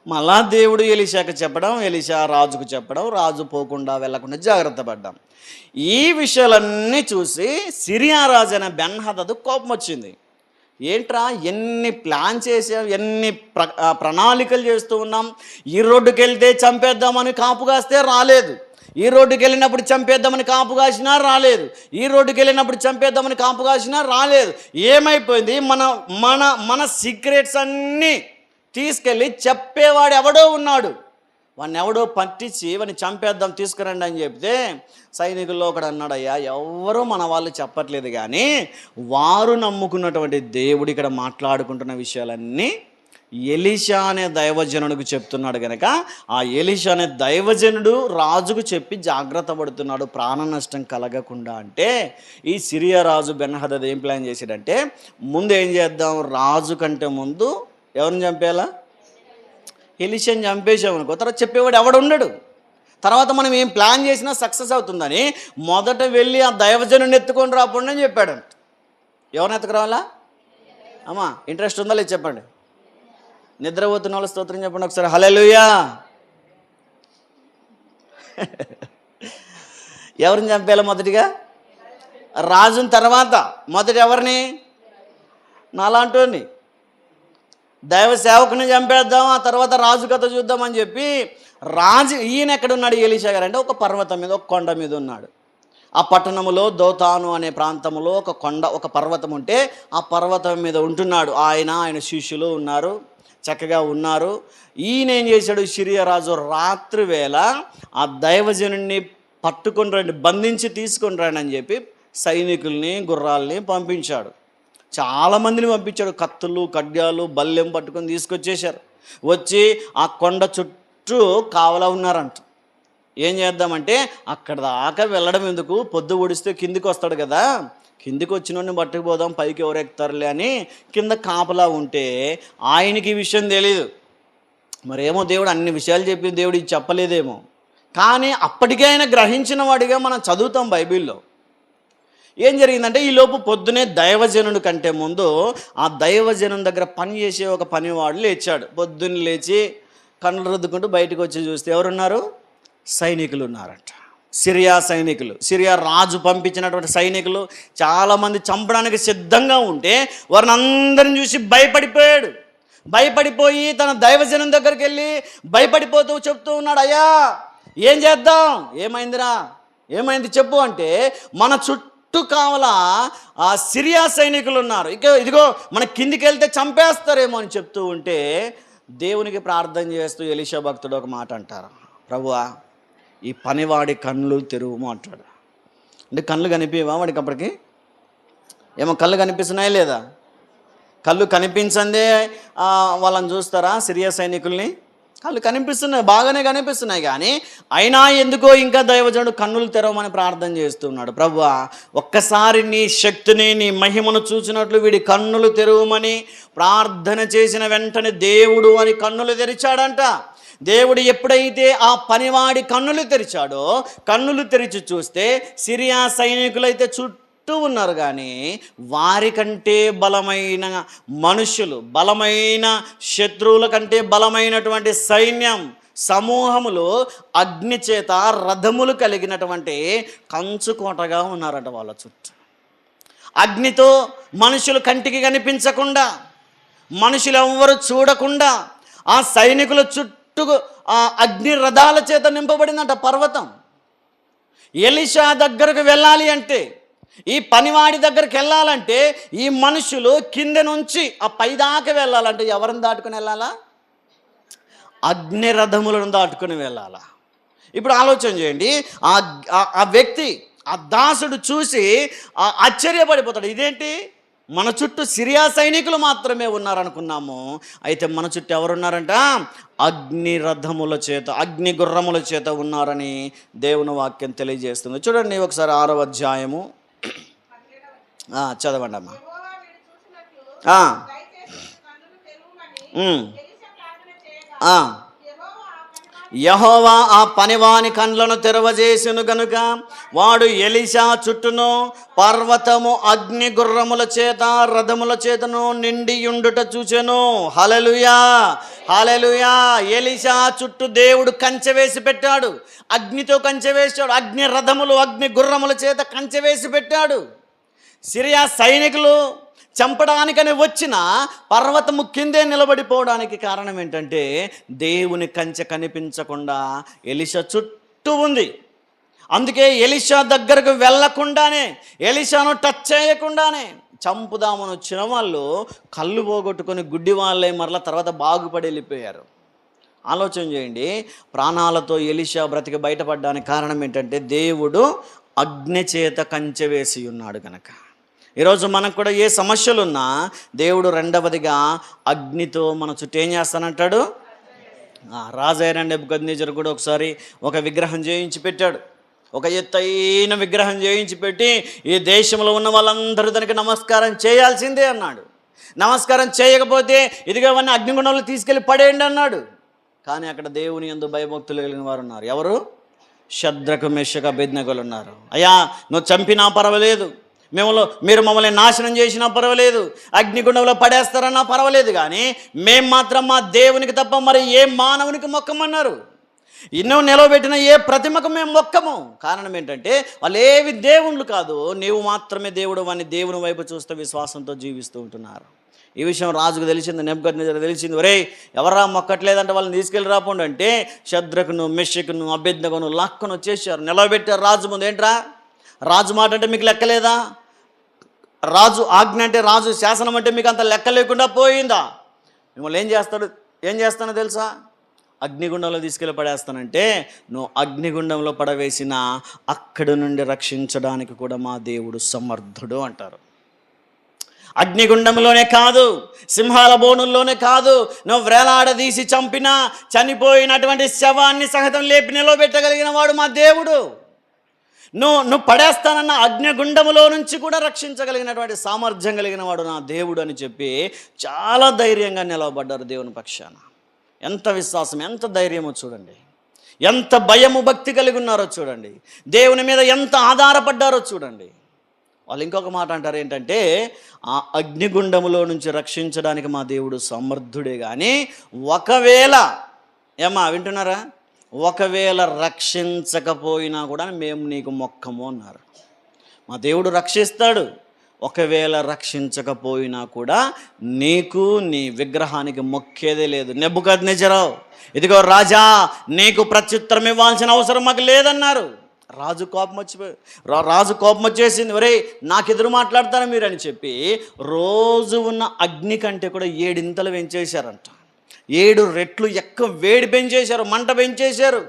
మళ్ళా దేవుడు ఎలీషాకి చెప్పడం, ఎలీషా రాజుకు చెప్పడం, రాజు పోకుండా వెళ్లకుండా జాగ్రత్త పడ్డాం. ఈ విషయాలన్నీ చూసి సిరియా రాజు అయిన బెన్హదదు కోపం వచ్చింది. ఏంట్రా ఎన్ని ప్లాన్ చేసాం, ఎన్ని ప్రణాళికలు చేస్తూ ఉన్నాం, ఈ రోడ్డుకి వెళ్తే చంపేద్దామని కాపు కాస్తే రాలేదు, ఈ రోడ్డుకి వెళ్ళినప్పుడు చంపేద్దామని కాపు కాసినా రాలేదు, ఈ రోడ్డుకి వెళ్ళినప్పుడు చంపేద్దామని కాపు కాసినా రాలేదు. ఏమైపోయింది, మన సీక్రెట్స్ అన్నీ తీసుకెళ్ళి చెప్పేవాడు ఎవడో ఉన్నాడు, వాడిని ఎవడో పట్టించి వాడిని చంపేద్దాం తీసుకురండి అని చెప్తే సైనికుల్లో ఒకడు అన్నాడు, అయ్యా ఎవరో మన వాళ్ళు చెప్పట్లేదు కానీ వారు నమ్ముకున్నటువంటి దేవుడు ఇక్కడ మాట్లాడుకుంటున్న విషయాలన్నీ ఎలీషా అనే దైవజనుడికి చెప్తున్నాడు కనుక ఆ ఎలీషా అనే దైవజనుడు రాజుకు చెప్పి జాగ్రత్త పడుతున్నాడు ప్రాణ నష్టం కలగకుండా. అంటే ఈ సిరియా రాజు బెన్హదద్ ఏం ప్లాన్ చేశాడంటే, ముందు ఏం చేద్దాం, రాజు కంటే ముందు ఎవరిని చంపేయాలా, ఎలీషాని చంపేసామనుకో తర్వాత చెప్పేవాడు ఎవడు ఉండడు, తర్వాత మనం ఏం ప్లాన్ చేసినా సక్సెస్ అవుతుందని మొదట వెళ్ళి ఆ దైవజనుడిని ఎత్తుకొని రాకుండా అని చెప్పాడంట. ఎవరిని ఎత్తుకురావాలా? అమ్మా ఇంట్రెస్ట్ ఉందా లేదు చెప్పండి. నిద్రపోతున్న వాళ్ళ స్తోత్రం చెప్పండి ఒకసారి, హల్లెలూయా. ఎవరిని చంపేయాలి మొదటిగా? రాజుని. తర్వాత మొదటి ఎవరిని? నాలాంటి దైవ సేవకుని చంపేద్దాం, ఆ తర్వాత రాజు కథ చూద్దామని చెప్పి రాజు ఈయన ఎక్కడున్నాడు ఎలీషా గారు అంటే ఒక పర్వతం మీద, ఒక కొండ మీద ఉన్నాడు. ఆ పట్టణములో దోతాను అనే ప్రాంతంలో ఒక కొండ, ఒక పర్వతం ఉంటే ఆ పర్వతం మీద ఉంటున్నాడు. ఆయన శిష్యులు ఉన్నారు, చక్కగా ఉన్నారు. ఈయన ఏం చేశాడు, సిరియా రాజు రాత్రి వేళ ఆ దైవజనుడిని పట్టుకొని రండి, బంధించి తీసుకొని రండి అని చెప్పి సైనికుల్ని గుర్రాల్ని పంపించాడు. చాలామందిని పంపించాడు, కత్తులు కడ్యాలు బల్లెం పట్టుకొని తీసుకొచ్చేశారు. వచ్చి ఆ కొండ చుట్టూ కావలా ఉన్నారంట. ఏం చేద్దామంటే అక్కడ దాకా వెళ్ళడం ఎందుకు, పొద్దు ఒడిస్తే కిందికి వస్తాడు కదా, కిందికి వచ్చినోడిని పట్టుకుపోదాం, పైకి ఎవరు ఎక్కుతారులే అని కింద కాపలా ఉంటే ఆయనకి ఈ విషయం తెలీదు. మరేమో దేవుడు అన్ని విషయాలు చెప్పి దేవుడు ఇది చెప్పలేదేమో, కానీ అప్పటికే ఆయన గ్రహించిన వాడిగా మనం చదువుతాం బైబిల్లో. ఏం జరిగిందంటే ఈలోపు పొద్దునే దైవజనుడి కంటే ముందు ఆ దైవజనుని దగ్గర పని చేసే ఒక పనివాడు లేచాడు. పొద్దున్న లేచి కన్నులు రుద్దుకుంటూ బయటకు వచ్చి చూస్తే ఎవరున్నారు? సైనికులు ఉన్నారట, సిరియా సైనికులు. సిరియా రాజు పంపించినటువంటి సైనికులు చాలామంది చంపడానికి సిద్ధంగా ఉంటే వారిని అందరిని చూసి భయపడిపోయాడు. భయపడిపోయి తన దైవజనం దగ్గరికి వెళ్ళి భయపడిపోతూ చెప్తూ ఉన్నాడు, అయ్యా ఏం చేద్దాం, ఏమైందిరా, ఏమైంది చెప్పు అంటే, మన చుట్టూ కావాల ఆ సిరియా సైనికులు ఉన్నారు, ఇదిగో మన కిందికి వెళ్తే చంపేస్తారేమో అని చెప్తూ ఉంటే దేవునికి ప్రార్థన చేస్తూ ఎలీషా భక్తుడు ఒక మాట అంటారు, ప్రభువా ఈ పనివాడి కళ్ళు తెరువు అంటాడు. అంటే కళ్ళు కనిపించవా వాడికి? అప్పటికి ఏమో కళ్ళు కనిపిస్తున్నాయా లేదా? కళ్ళు కనిపించందే వాళ్ళని చూస్తారా సిరియా సైనికుల్ని? కళ్ళు కనిపిస్తున్నాయి, బాగానే కనిపిస్తున్నాయి, కానీ అయినా ఎందుకో ఇంకా దైవజనుడు కన్నులు తెరవమని ప్రార్థన చేస్తున్నాడు. ప్రభువా, ఒక్కసారి నీ శక్తిని, నీ మహిమను చూసినట్లు వీడి కన్నులు తెరవమని ప్రార్థన చేసిన వెంటనే దేవుడు అని కన్నులు తెరిచాడంట. దేవుడు ఎప్పుడైతే ఆ పనివాడి కన్నులు తెరిచాడో, కన్నులు తెరిచి చూస్తే సిరియా సైనికులైతే చుట్టూ ఉన్నారు, కానీ వారికంటే బలమైన మనుషులు, బలమైన శత్రువుల కంటే బలమైనటువంటి సైన్యం సమూహములు అగ్ని చేత రథములు కలిగినటువంటి కంచుకోటగా ఉన్నారట వాళ్ళ చుట్టూ. అగ్నితో మనుషులు కంటికి కనిపించకుండా, మనుషులు ఎవ్వరు చూడకుండా ఆ సైనికుల చుట్టూ ఆ అగ్ని రథాల చేత నింపబడిందంట పర్వతం. ఎలీషా దగ్గరకు వెళ్ళాలి అంటే, ఈ పనివాడి దగ్గరికి వెళ్ళాలంటే ఈ మనుషులు కింద నుంచి ఆ పైదాకా వెళ్ళాలంటే ఎవరిని దాటుకుని వెళ్ళాలా? అగ్ని రథములను దాటుకుని వెళ్ళాలా? ఇప్పుడు ఆలోచన చేయండి. ఆ వ్యక్తి, ఆ దాసుడు చూసి ఆశ్చర్యపడిపోతాడు. ఇదేంటి, మన చుట్టూ సిరియా సైనికులు మాత్రమే ఉన్నారనుకున్నాము, అయితే మన చుట్టూ ఎవరున్నారంట? అగ్ని రథముల చేత, అగ్ని గుర్రముల చేత ఉన్నారని దేవుని వాక్యం తెలియజేస్తుంది. చూడండి ఒకసారి 6వ అధ్యాయము చదవండి అమ్మా. యెహోవా ఆ పనివాని కండ్లను తెరవజేసెను గనుక వాడు ఎలీషా చుట్టూను పర్వతము అగ్ని గుర్రముల చేత రథముల చేతను నిండియుండుట చూచెను. హల్లెలూయా, హల్లెలూయా. ఎలీషా చుట్టూ దేవుడు కంచె వేసి పెట్టాడు, అగ్నితో కంచె వేశాడు, అగ్ని రథములు అగ్ని గుర్రముల చేత కంచె వేసి పెట్టాడు. సిరియా సైనికులు చంపడానికని వచ్చిన పర్వతము కిందే నిలబడిపోవడానికి కారణం ఏంటంటే దేవుని కంచె కనిపించకుండా ఎలీషా చుట్టూ ఉంది. అందుకే ఎలీషా దగ్గరకు వెళ్ళకుండానే, ఎలీషాను టచ్ చేయకుండానే చంపుదామని వచ్చిన వాళ్ళు కళ్ళు పోగొట్టుకొని గుడ్డి వాళ్ళే మరలా తర్వాత బాగుపడి వెళ్ళిపోయారు. ఆలోచన చేయండి. ప్రాణాలతో ఎలీషా బ్రతికి బయటపడడానికి కారణం ఏంటంటే దేవుడు అగ్ని చేత కంచె వేసి ఉన్నాడు కనుక. ఈరోజు మనకు కూడా ఏ సమస్యలున్నా దేవుడు రెండవదిగా అగ్నితో మన చుట్టూ ఏం చేస్తానంటాడు? రాజైన నెబుకద్నెజరు కూడా ఒకసారి ఒక విగ్రహం చేయించి పెట్టాడు. ఒక ఎత్తైన విగ్రహం చేయించి పెట్టి ఈ దేశంలో ఉన్న వాళ్ళందరూ దానికి నమస్కారం చేయాల్సిందే అన్నాడు. నమస్కారం చేయకపోతే ఇదిగో అవన్నీ అగ్నిగుండంలో తీసుకెళ్ళి పడేయండి అన్నాడు. కానీ అక్కడ దేవుని యందు భయభక్తులు కలిగిన వారు ఉన్నారు. ఎవరు? షద్రకు మెషకు అబేద్నెగోలు ఉన్నారు. అయ్యా, నువ్వు చంపినా పర్వాలేదు, మీరు మమ్మల్ని నాశనం చేసినా పర్వాలేదు, అగ్నిగుండంలో పడేస్తారన్నా పర్వాలేదు, కానీ మేము మాత్రం మా దేవునికి తప్ప మరి ఏ మానవునికి మొక్కమన్నారు. ఎన్నో నిలవబెట్టిన ఏ ప్రతిమకు మేము మొక్కము. కారణం ఏంటంటే వాళ్ళు ఏవి దేవుళ్ళు కాదు, నీవు మాత్రమే దేవుడు అని దేవుని వైపు చూస్తూ విశ్వాసంతో జీవిస్తూ ఉంటున్నారు. ఈ విషయం రాజుకు తెలిసింది, నెబుకద్నెజరు తెలిసింది. ఒరేయ్, ఎవరా మొక్కట్లేదంటే వాళ్ళని తీసుకెళ్ళి రాపోండి అంటే షద్రకును మెషకును అబేద్నెగోను లాక్కొని వచ్చేసారు, నిలవబెట్టారు రాజు ముందు. ఏంట్రా, రాజు మాట అంటే మీకు లెక్కలేదా? రాజు ఆజ్ఞ అంటే, రాజు శాసనం అంటే మీకు అంత లెక్క లేకుండా పోయిందా? మిమ్మల్ని ఏం చేస్తానో తెలుసా? అగ్నిగుండంలో తీసుకెళ్ళి పడేస్తానంటే నువ్వు అగ్నిగుండంలో పడవేసిన అక్కడి నుండి రక్షించడానికి కూడా మా దేవుడు సమర్థుడు అంటారు. అగ్నిగుండంలోనే కాదు, సింహాల బోనుల్లోనే కాదు, నువ్వు వ్రేలాడదీసి చంపినా చనిపోయినటువంటి శవాన్ని సహితం లేపి నిలబెట్టగలిగిన వాడు మా దేవుడు. నువ్వు పడేస్తానన్న అగ్నిగుండములో నుంచి కూడా రక్షించగలిగినటువంటి సామర్థ్యం కలిగిన వాడు నా దేవుడు అని చెప్పి చాలా ధైర్యంగా నిలవబడ్డారు దేవుని పక్షాన. ఎంత విశ్వాసం, ఎంత ధైర్యమో చూడండి, ఎంత భయము భక్తి కలిగి ఉన్నారో చూడండి, దేవుని మీద ఎంత ఆధారపడ్డారో చూడండి. వాళ్ళు ఇంకొక మాట అంటారు ఏంటంటే, ఆ అగ్నిగుండములో నుంచి రక్షించడానికి మా దేవుడు సమర్థుడే, కానీ ఒకవేళ వింటున్నారా, ఒకవేళ రక్షించకపోయినా కూడా మేము నీకు మొక్కము అన్నారు. మా దేవుడు రక్షిస్తాడు, ఒకవేళ రక్షించకపోయినా కూడా నీకు నీ విగ్రహానికి మొక్కేదే లేదు. నెబుకద్నెజరు, ఇదిగో రాజా, నీకు ప్రత్యుత్తరం ఇవ్వాల్సిన అవసరం మాకు లేదన్నారు. రాజు కోపం వచ్చేసింది. ఒరేయ్, నాకు ఎదురు మాట్లాడతారా మీరు అని చెప్పి రోజు ఉన్న అగ్ని కంటే కూడా 7 ఇంతలు పెంచేశారంట. 7 రెట్లు ఎక్కువ వేడి పెంచేశారు, మంట పెంచేశారు.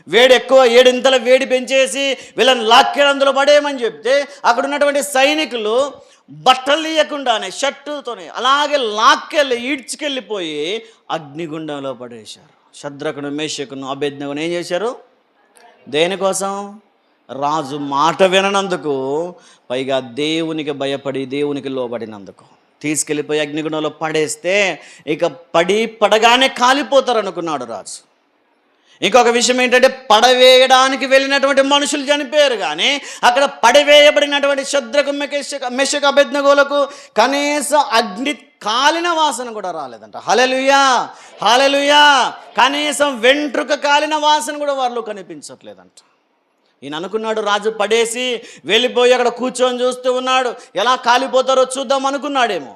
వేడి ఎక్కువ, 7 ఇంతల వేడి పెంచేసి వీళ్ళని లాక్కేడు అందులో పడేయమని చెప్తే అక్కడ ఉన్నటువంటి సైనికులు బట్టలు తీయకుండానే షర్టుతోనే అలాగే లాక్కెళ్ళి ఈడ్చుకెళ్ళిపోయి అగ్నిగుండంలో పడేశారు. షద్రకును మేషకును అబేద్నెగోను ఏం చేశారు? దేనికోసం? రాజు మాట విననందుకు, పైగా దేవునికి భయపడి దేవునికి లోబడినందుకు తీసుకెళ్ళిపోయి అగ్నిగుండంలో పడేస్తే ఇక పడగానే కాలిపోతారు అనుకున్నాడు రాజు. ఇంకొక విషయం ఏంటంటే, పడవేయడానికి వెళ్ళినటువంటి మనుషులు చనిపోయారు, కానీ అక్కడ పడవేయబడినటువంటి షద్రకు మెషకు అబేద్నెగోలకు కనీసం అగ్ని కాలిన వాసన కూడా రాలేదంట. హల్లెలూయా, హల్లెలూయా. కనీసం వెంట్రుక కాలిన వాసన కూడా వారిలో కనిపించట్లేదంట. ఈయన అనుకున్నాడు, రాజు పడేసి వెళ్ళిపోయి అక్కడ కూర్చొని చూస్తూ ఉన్నాడు, ఎలా కాలిపోతారో చూద్దాం అనుకున్నాడేమో.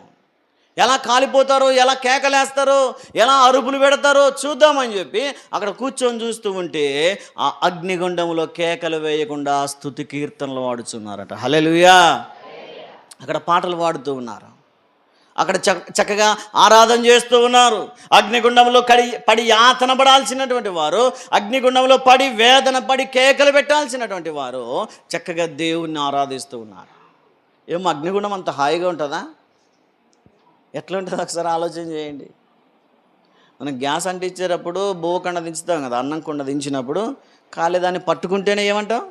ఎలా కాలిపోతారో, ఎలా కేకలేస్తారో, ఎలా అరుపులు పెడతారో చూద్దామని చెప్పి అక్కడ కూర్చొని చూస్తూ ఉంటే ఆ అగ్నిగుండంలో కేకలు వేయకుండా స్తుతి కీర్తనలు వాడుతున్నారట. హల్లెలూయా. అక్కడ పాటలు పాడుతూ ఉన్నారు, అక్కడ చక్కగా ఆరాధన చేస్తూ ఉన్నారు. అగ్నిగుండంలో పడి యాతన పడాల్సినటువంటి వారు, అగ్నిగుండంలో పడి వేదన పడి కేకలు పెట్టాల్సినటువంటి వారు చక్కగా దేవుణ్ణి ఆరాధిస్తూ ఉన్నారు. ఏమో అగ్నిగుండం అంత హాయిగా ఉంటుందా? ఎట్లా ఉంటుంది ఒకసారి ఆలోచన చేయండి. మనం గ్యాస్ అంటించేటప్పుడు బోకండ దించుతాం కదా, అన్నం కొండ దించినప్పుడు కాలేదాన్ని పట్టుకుంటేనే ఏమంటాం?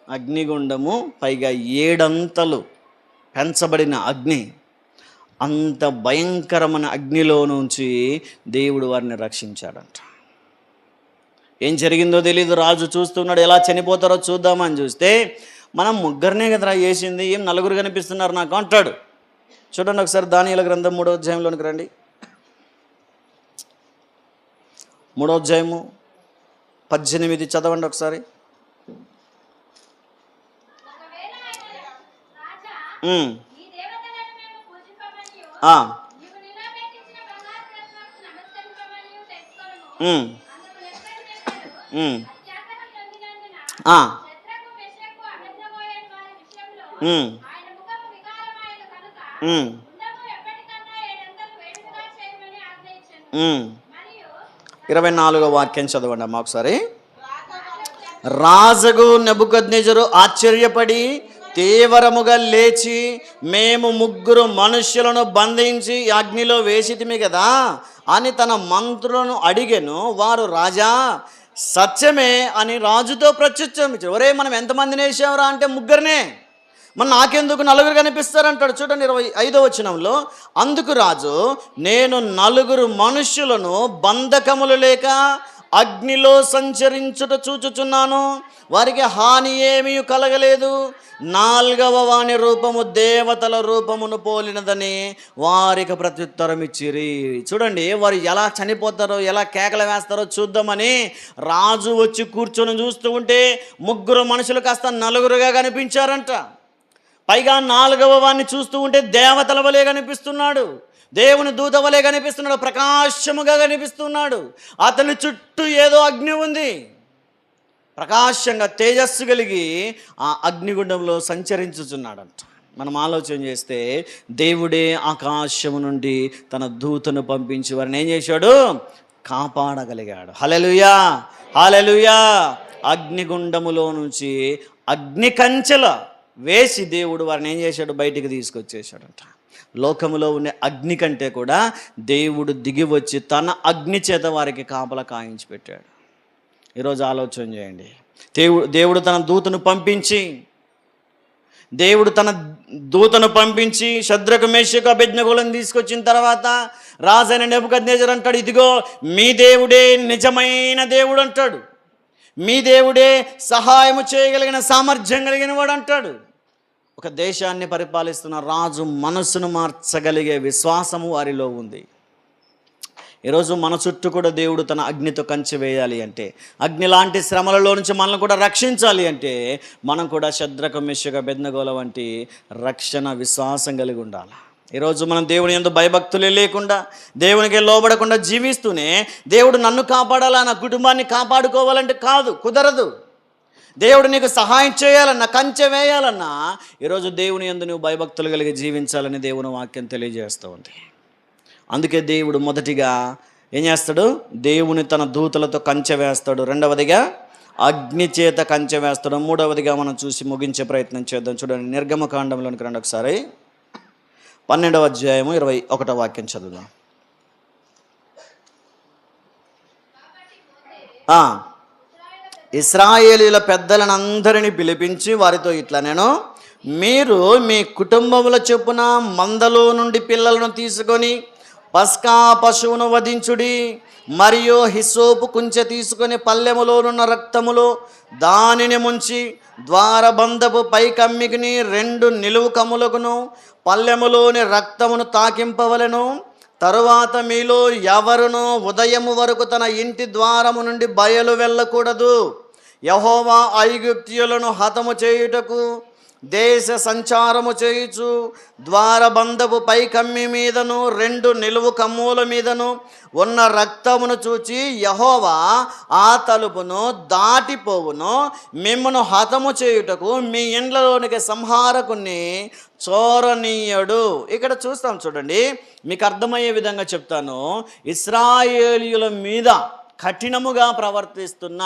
అగ్నిగుండము, పైగా 7 అంతలు పెంచబడిన అగ్ని. అంత భయంకరమైన అగ్నిలో నుంచి దేవుడు వారిని రక్షించాడంట. ఏం జరిగిందో తెలీదు, రాజు చూస్తున్నాడు, ఎలా చనిపోతారో చూద్దామని చూస్తే, మనం ముగ్గురినే కదరా చేసింది, ఏం 4 కనిపిస్తున్నారు నాకు అంటాడు. చూడండి ఒకసారి దానియేలు గ్రంథం 3వ అధ్యాయంలోనికి రండి. 3వ అధ్యాయము 18 చదవండి ఒకసారి. మ్ 24వ వాక్యం చదవండి అమ్మా ఒకసారి. రాజగు నెబుకద్నెజరు ఆశ్చర్యపడి తీవ్రముగా లేచి, మేము 3 మనుష్యులను బంధించి అగ్నిలో వేసితిమి కదా అని తన మంత్రులను అడిగెను. వారు, రాజా సత్యమే అని రాజుతో ప్రత్యుత్తరమిచ్చారు. ఒరే, మనం ఎంతమందిని వేసావురా అంటే 3 మరి నాకెందుకు 4 కనిపిస్తారంటాడు. చూడండి 25వ వచనంలో, అందుకు రాజు, నేను 4 మనుష్యులను బంధకములు లేక అగ్నిలో సంచరించుట చూచుచున్నాను, వారికి హాని ఏమీ కలగలేదు. 4వ వాని రూపము దేవతల రూపమును పోలినదని వారికి ప్రత్యుత్తరం ఇచ్చిరి. చూడండి, వారు ఎలా చనిపోతారో, ఎలా కేకలు వేస్తారో చూద్దామని రాజు వచ్చి కూర్చొని చూస్తూ ఉంటే 3 మనుషులు కాస్త 4గా కనిపించారంట. పైగా 4వ వాడిని చూస్తూ ఉంటే దేవతల వలె కనిపిస్తున్నాడు, దేవుని దూత వలె కనిపిస్తున్నాడు, ప్రకాశముగా కనిపిస్తున్నాడు. అతని చుట్టూ ఏదో అగ్ని ఉంది, ప్రకాశంగా తేజస్సు కలిగి ఆ అగ్నిగుండంలో సంచరించుచున్నాడంట. మనం ఆలోచన చేస్తే దేవుడే ఆకాశము నుండి తన దూతను పంపించి వారిని ఏం చేశాడు? కాపాడగలిగాడు. హల్లెలూయా, హల్లెలూయా. అగ్నిగుండములో నుంచి అగ్ని కంచెల వేసి దేవుడు వారిని ఏం చేశాడు? బయటికి తీసుకొచ్చేసాడంట. లోకములో ఉండే అగ్ని కంటే కూడా దేవుడు దిగి వచ్చి తన అగ్ని చేత వారికి కాపలా కాయించి పెట్టాడు. ఈరోజు ఆలోచన చేయండి. దేవుడు తన దూతను పంపించి షద్రకు మేషకు అబేద్నెగోలను తీసుకొచ్చిన తర్వాత రాజైన నెబుకద్నెజరు అంటాడు, ఇదిగో మీ దేవుడే నిజమైన దేవుడు అంటాడు, మీ దేవుడే సహాయము చేయగలిగిన సామర్థ్యం కలిగిన వాడు అంటాడు. ఒక దేశాన్ని పరిపాలిస్తున్న రాజు మనసును మార్చగలిగే విశ్వాసము వారిలో ఉంది. ఈరోజు మన చుట్టూ కూడా దేవుడు తన అగ్నితో కంచె వేయాలి అంటే, అగ్ని లాంటి శ్రమలలో నుంచి మనల్ని కూడా రక్షించాలి అంటే, మనం కూడా షద్రకు మెషకు అబేద్నెగోల వంటి రక్షణ విశ్వాసం కలిగి ఉండాలి. ఈరోజు మనం దేవుని యందు భయభక్తులే లేకుండా, దేవునికి లోబడకుండా జీవిస్తూనే దేవుడు నన్ను కాపాడాలా, నా కుటుంబాన్ని కాపాడుకోవాలంటే కాదు, కుదరదు. దేవుడు నీకు సహాయం చేయాలన్నా, కంచె వేయాలన్నా ఈరోజు దేవుని యందు నువ్వు భయభక్తులు కలిగి జీవించాలని దేవుని వాక్యం తెలియజేస్తూ ఉంది. అందుకే దేవుడు మొదటిగా ఏం చేస్తాడు? దేవుని తన దూతలతో కంచె వేస్తాడు. రెండవదిగా అగ్ని చేత కంచె వేస్తాడు. మూడవదిగా మనం చూసి ముగించే ప్రయత్నం చేద్దాం. చూడండి, నిర్గమకాండంలోనికి రండి ఒకసారి. 12వ అధ్యాయము 21వ వాక్యం చదువుదాం. ఇశ్రాయేలీయుల పెద్దలను అందరినీ పిలిపించి వారితో ఇట్లా నేను, మీరు మీ కుటుంబముల చొప్పున మందలో నుండి పిల్లలను తీసుకొని పస్కా పశువును వధించుడి. మరియు హిస్సోపు కుంచె తీసుకొని పల్లెములోనున్న రక్తములో దానిని ముంచి ద్వారబంధపు పైకమ్మికిని 2 నిలువు కమ్ములకును పల్లెములోని రక్తమును తాకింపవలెను. తరువాత మీలో ఎవరునూ ఉదయము వరకు తన ఇంటి ద్వారము నుండి బయలు వెళ్ళకూడదు. యెహోవా ఐగుప్తీయులను హతము చేయుటకు దేశ సంచారము చేయుచు ద్వారబంధపు పైకమ్మి మీదను 2 నిలువు కమ్ముల మీదను ఉన్న రక్తమును చూచి యెహోవా ఆ తలుపును దాటిపోవును. మిమ్మను హతము చేయుటకు మీ ఇండ్లలోనికి సంహారకుని చోరనీయుడు. ఇక్కడ చూస్తాం చూడండి, మీకు అర్థమయ్యే విధంగా చెప్తాను. ఇశ్రాయేలీయుల మీద కఠినముగా ప్రవర్తిస్తున్న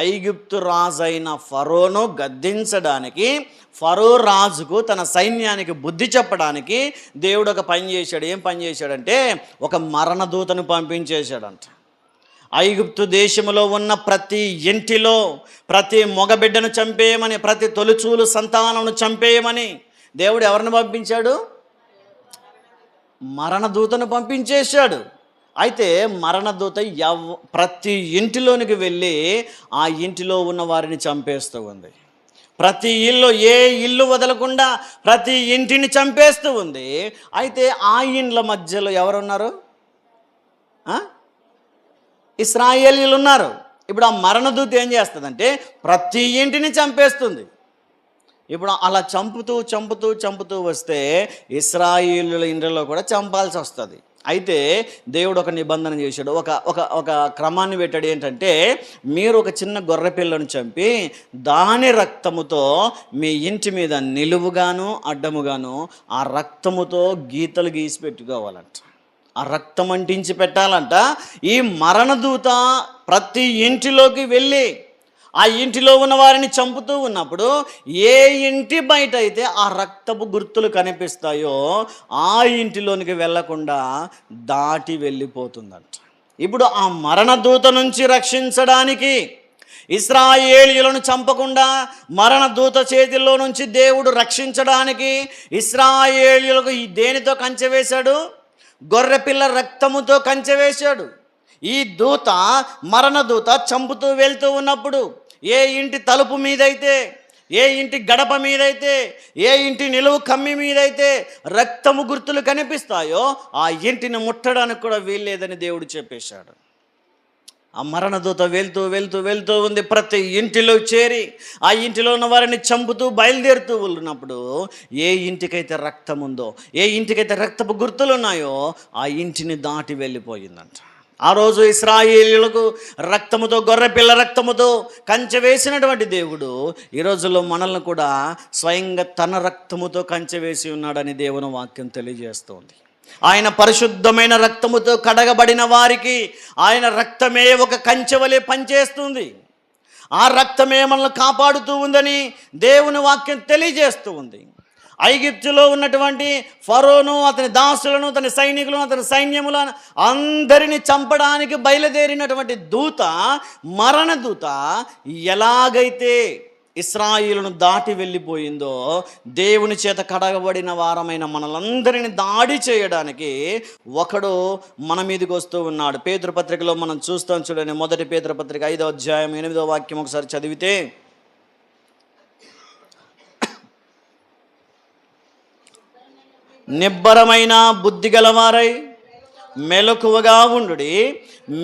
ఐగుప్తు రాజైన ఫరోను గద్దించడానికి, ఫరో రాజుకు తన సైన్యానికి బుద్ధి చెప్పడానికి దేవుడు ఒక పని చేశాడు. ఏం పని చేశాడంటే ఒక మరణదూతను పంపించేశాడంట. ఐగుప్తు దేశములో ఉన్న ప్రతి ఇంటిలో ప్రతి మగబిడ్డను చంపేయమని, ప్రతి తొలిచూలు సంతానమును చంపేయమని దేవుడు ఎవరిని పంపించాడు? మరణదూతను పంపించేశాడు. అయితే మరణదూత ప్రతి ఇంటిలోనికి వెళ్ళి ఆ ఇంటిలో ఉన్న వారిని చంపేస్తూ ఉంది. ప్రతి ఏ ఇల్లు వదలకుండా ప్రతి ఇంటిని చంపేస్తూ ఉంది. అయితే ఆ ఇండ్ల మధ్యలో ఎవరున్నారు? ఇశ్రాయేలీయులు ఉన్నారు. ఇప్పుడు ఆ మరణదూత ఏం చేస్తుందంటే ప్రతి ఇంటిని చంపేస్తుంది. ఇప్పుడు అలా చంపుతూ వస్తే ఇశ్రాయేలీయుల ఇండ్లలో కూడా చంపాల్సి వస్తుంది. అయితే దేవుడు ఒక నిబంధన చేశాడు, ఒక క్రమాన్ని పెట్టాడు. ఏంటంటే మీరు ఒక చిన్న గొర్రెపిల్లను చంపి దాని రక్తముతో మీ ఇంటి మీద నిలువుగాను అడ్డముగాను ఆ రక్తముతో గీతలు గీసి పెట్టుకోవాలంట. ఆ రక్తం అంటించి పెట్టాలంట. ఈ మరణదూత ప్రతి ఇంటిలోకి వెళ్ళి ఆ ఇంటిలో ఉన్న వారిని చంపుతూ ఉన్నప్పుడు ఏ ఇంటి బయట అయితే ఆ రక్తపు గుర్తులు కనిపిస్తాయో ఆ ఇంటిలోనికి వెళ్ళకుండా దాటి వెళ్ళిపోతుందంట. ఇప్పుడు ఆ మరణదూత నుంచి రక్షించడానికి, ఇశ్రాయేలీయులను చంపకుండా మరణదూత చేతిలో నుంచి దేవుడు రక్షించడానికి ఇశ్రాయేలీయులకు దేనితో కంచె వేశాడు? గొర్రెపిల్ల రక్తముతో కంచె వేశాడు. ఈ దూత మరణదూత చంపుతూ వెళ్తూ ఉన్నప్పుడు ఏ ఇంటి తలుపు మీదైతే, ఏ ఇంటి గడప మీదైతే, ఏ ఇంటి నిలువు కమ్మి మీదైతే రక్తము గుర్తులు కనిపిస్తాయో ఆ ఇంటిని ముట్టడానికి కూడా వీల్లేదని దేవుడు చెప్పేశాడు. ఆ మరణదూత వెళ్తూ ఉంది. ప్రతి ఇంటిలో చేరి ఆ ఇంటిలో ఉన్న వారిని చంపుతూ బయలుదేరుతూ ఉన్నప్పుడు ఏ ఇంటికైతే రక్తం ఉందో, ఏ ఇంటికైతే రక్తపు గుర్తులు ఉన్నాయో ఆ ఇంటిని దాటి వెళ్ళిపోయిందంట. ఆ రోజు ఇశ్రాయేలీయులకు రక్తముతో, గొర్రెపిల్ల రక్తముతో కంచె వేసినటువంటి దేవుడు ఈ రోజుల్లో మనల్ని కూడా స్వయంగా తన రక్తముతో కంచె వేసి ఉన్నాడని దేవుని వాక్యం తెలియజేస్తోంది. ఆయన పరిశుద్ధమైన రక్తముతో కడగబడిన వారికి ఆయన రక్తమే ఒక కంచె వలె పనిచేస్తుంది. ఆ రక్తమే మనల్ని కాపాడుతూ ఉందని దేవుని వాక్యం తెలియజేస్తూ ఉంది. ఐగుప్తులో ఉన్నటువంటి ఫరోను, అతని దాసులను, అతని సైనికులను, అతని సైన్యములను అందరినీ చంపడానికి బయలుదేరినటువంటి దూత, మరణదూత ఎలాగైతే ఇశ్రాయేలును దాటి వెళ్ళిపోయిందో దేవుని చేత కడగబడిన వారమైన మనలందరినీ దాడి చేయడానికి ఒకడు మన మీదకి వస్తూ ఉన్నాడు. పేతురు పత్రికలో మనం చూస్తాం చూడండి. 1 పేతురు పత్రిక 5వ అధ్యాయం 8వ వాక్యం ఒకసారి చదివితే, నిబ్బరమైన బుద్ధి గలవారై మెలకువగా ఉండుడి.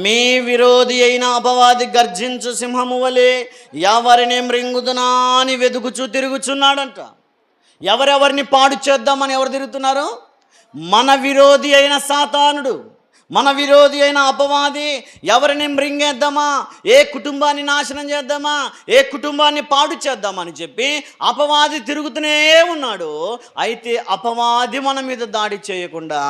మీ విరోధి అయిన అపవాది గర్జించు సింహము వలె ఎవరిని మృంగుదునా అని వెతుకుచూ తిరుగుచున్నాడంట. ఎవరెవరిని పాడు చేద్దామని ఎవరు తిరుగుతున్నారు? మన విరోధి అయిన సాతానుడు, మన విరోధి అయిన అపవాది. ఎవరిని మృంగేద్దామా, ఏ కుటుంబాన్ని నాశనం చేద్దామా, ఏ కుటుంబాన్ని పాడు చేద్దామని చెప్పి అపవాది తిరుగుతూనే ఉన్నాడు. అయితే అపవాది మన మీద దాడి చేయకుండా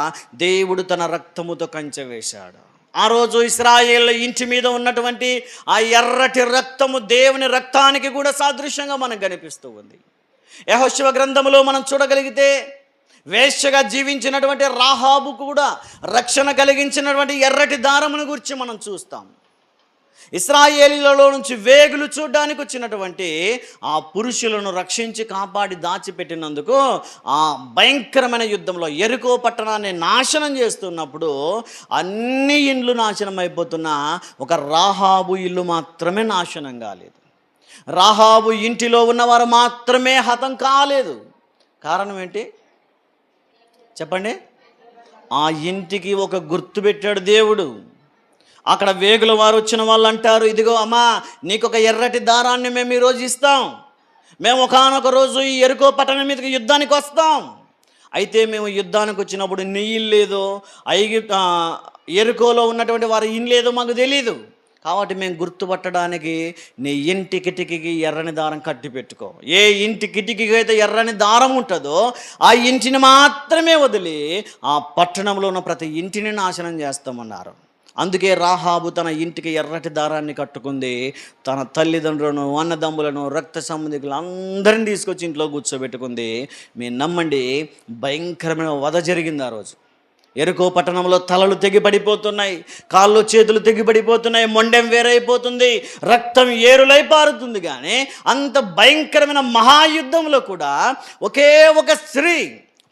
దేవుడు తన రక్తముతో కంచె వేశాడు. ఆ రోజు ఇశ్రాయేలు ఇంటి మీద ఉన్నటువంటి ఆ ఎర్రటి రక్తము దేవుని రక్తానికి కూడా సాదృశ్యంగా మనకు కనిపిస్తూ ఉంది. యెహోషువ గ్రంథములో మనం చూడగలిగితే వేశ్యగా జీవించినటువంటి రాహాబు కూడా రక్షణ కలిగించినటువంటి ఎర్రటి దారమును గురించి మనం చూస్తాం. ఇశ్రాయేలీలలో నుంచి వేగులు చూడడానికి వచ్చినటువంటి ఆ పురుషులను రక్షించి కాపాడి దాచిపెట్టినందుకు ఆ భయంకరమైన యుద్ధంలో యెరికో పట్టణాన్ని నాశనం చేస్తున్నప్పుడు అన్ని ఇండ్లు నాశనం అయిపోతున్న ఒక రాహాబు ఇల్లు మాత్రమే నాశనం కాలేదు. రాహాబు ఇంటిలో ఉన్నవారు మాత్రమే హతం కాలేదు. కారణం ఏంటి చెప్పండి? ఆ ఇంటికి ఒక గుర్తు పెట్టాడు దేవుడు. అక్కడ వేగుల వారు వచ్చిన వాళ్ళు అంటారు, ఇదిగో అమ్మా, నీకు ఒక ఎర్రటి దారాన్ని మేము ఈరోజు ఇస్తాం. మేము ఒకానొక రోజు ఈ యెరికో పట్టణం మీదకి యుద్ధానికి వస్తాం. అయితే మేము యుద్ధానికి వచ్చినప్పుడు నీ ఇల్లు లేదో యెరికోలో ఉన్నటువంటి వారి ఇల్లు లేదో మాకు తెలీదు. కాబట్టి మేము గుర్తుపట్టడానికి నీ ఇంటి కిటికీకి ఎర్రని దారం కట్టి పెట్టుకో. ఏ ఇంటి కిటికీకి అయితే ఎర్రని దారం ఉంటుందో ఆ ఇంటిని మాత్రమే వదిలి ఆ పట్టణంలో ఉన్న ప్రతి ఇంటిని నాశనం చేస్తామన్నారు. అందుకే రాహాబు తన ఇంటికి ఎర్రటి దారాన్ని కట్టుకుంది. తన తల్లిదండ్రులను, అన్నదమ్ములను, రక్త సంబంధికులు అందరిని తీసుకొచ్చి ఇంట్లో కూర్చోబెట్టుకుంది. మీరు నమ్మండి, భయంకరమైన వధ జరిగింది ఆ రోజు. యెరికో పట్టణంలో తలలు తెగిపడిపోతున్నాయి, కాళ్ళు చేతులు తెగిపడిపోతున్నాయి, మొండెం వేరైపోతుంది, రక్తం ఏరులై పారుతుంది. కానీ అంత భయంకరమైన మహాయుద్ధంలో కూడా ఒకే ఒక స్త్రీ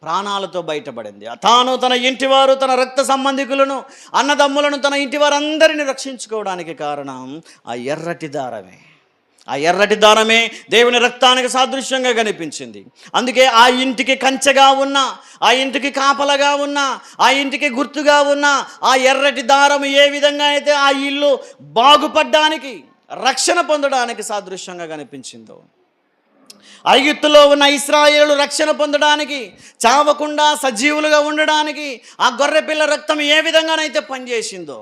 ప్రాణాలతో బయటపడింది. తాను, తన ఇంటివారు, తన రక్త సంబంధికులను, అన్నదమ్ములను, తన ఇంటి వారందరినీ రక్షించుకోవడానికి కారణం ఆ ఎర్రటి దారమే. ఆ ఎర్రటి దారమే దేవుని రక్తానికి సాదృశ్యంగా కనిపించింది. అందుకే ఆ ఇంటికి కంచెగా ఉన్న, ఆ ఇంటికి కాపలగా ఉన్న, ఆ ఇంటికి గుర్తుగా ఉన్న ఆ ఎర్రటి దారం ఏ విధంగా అయితే ఆ ఇల్లు బాగుపడడానికి, రక్షణ పొందడానికి సాదృశ్యంగా కనిపించిందో, ఐగుప్తులో ఉన్న ఇశ్రాయేలు రక్షణ పొందడానికి, చావకుండా సజీవులుగా ఉండడానికి ఆ గొర్రెపిల్ల రక్తం ఏ విధంగానైతే పనిచేసిందో,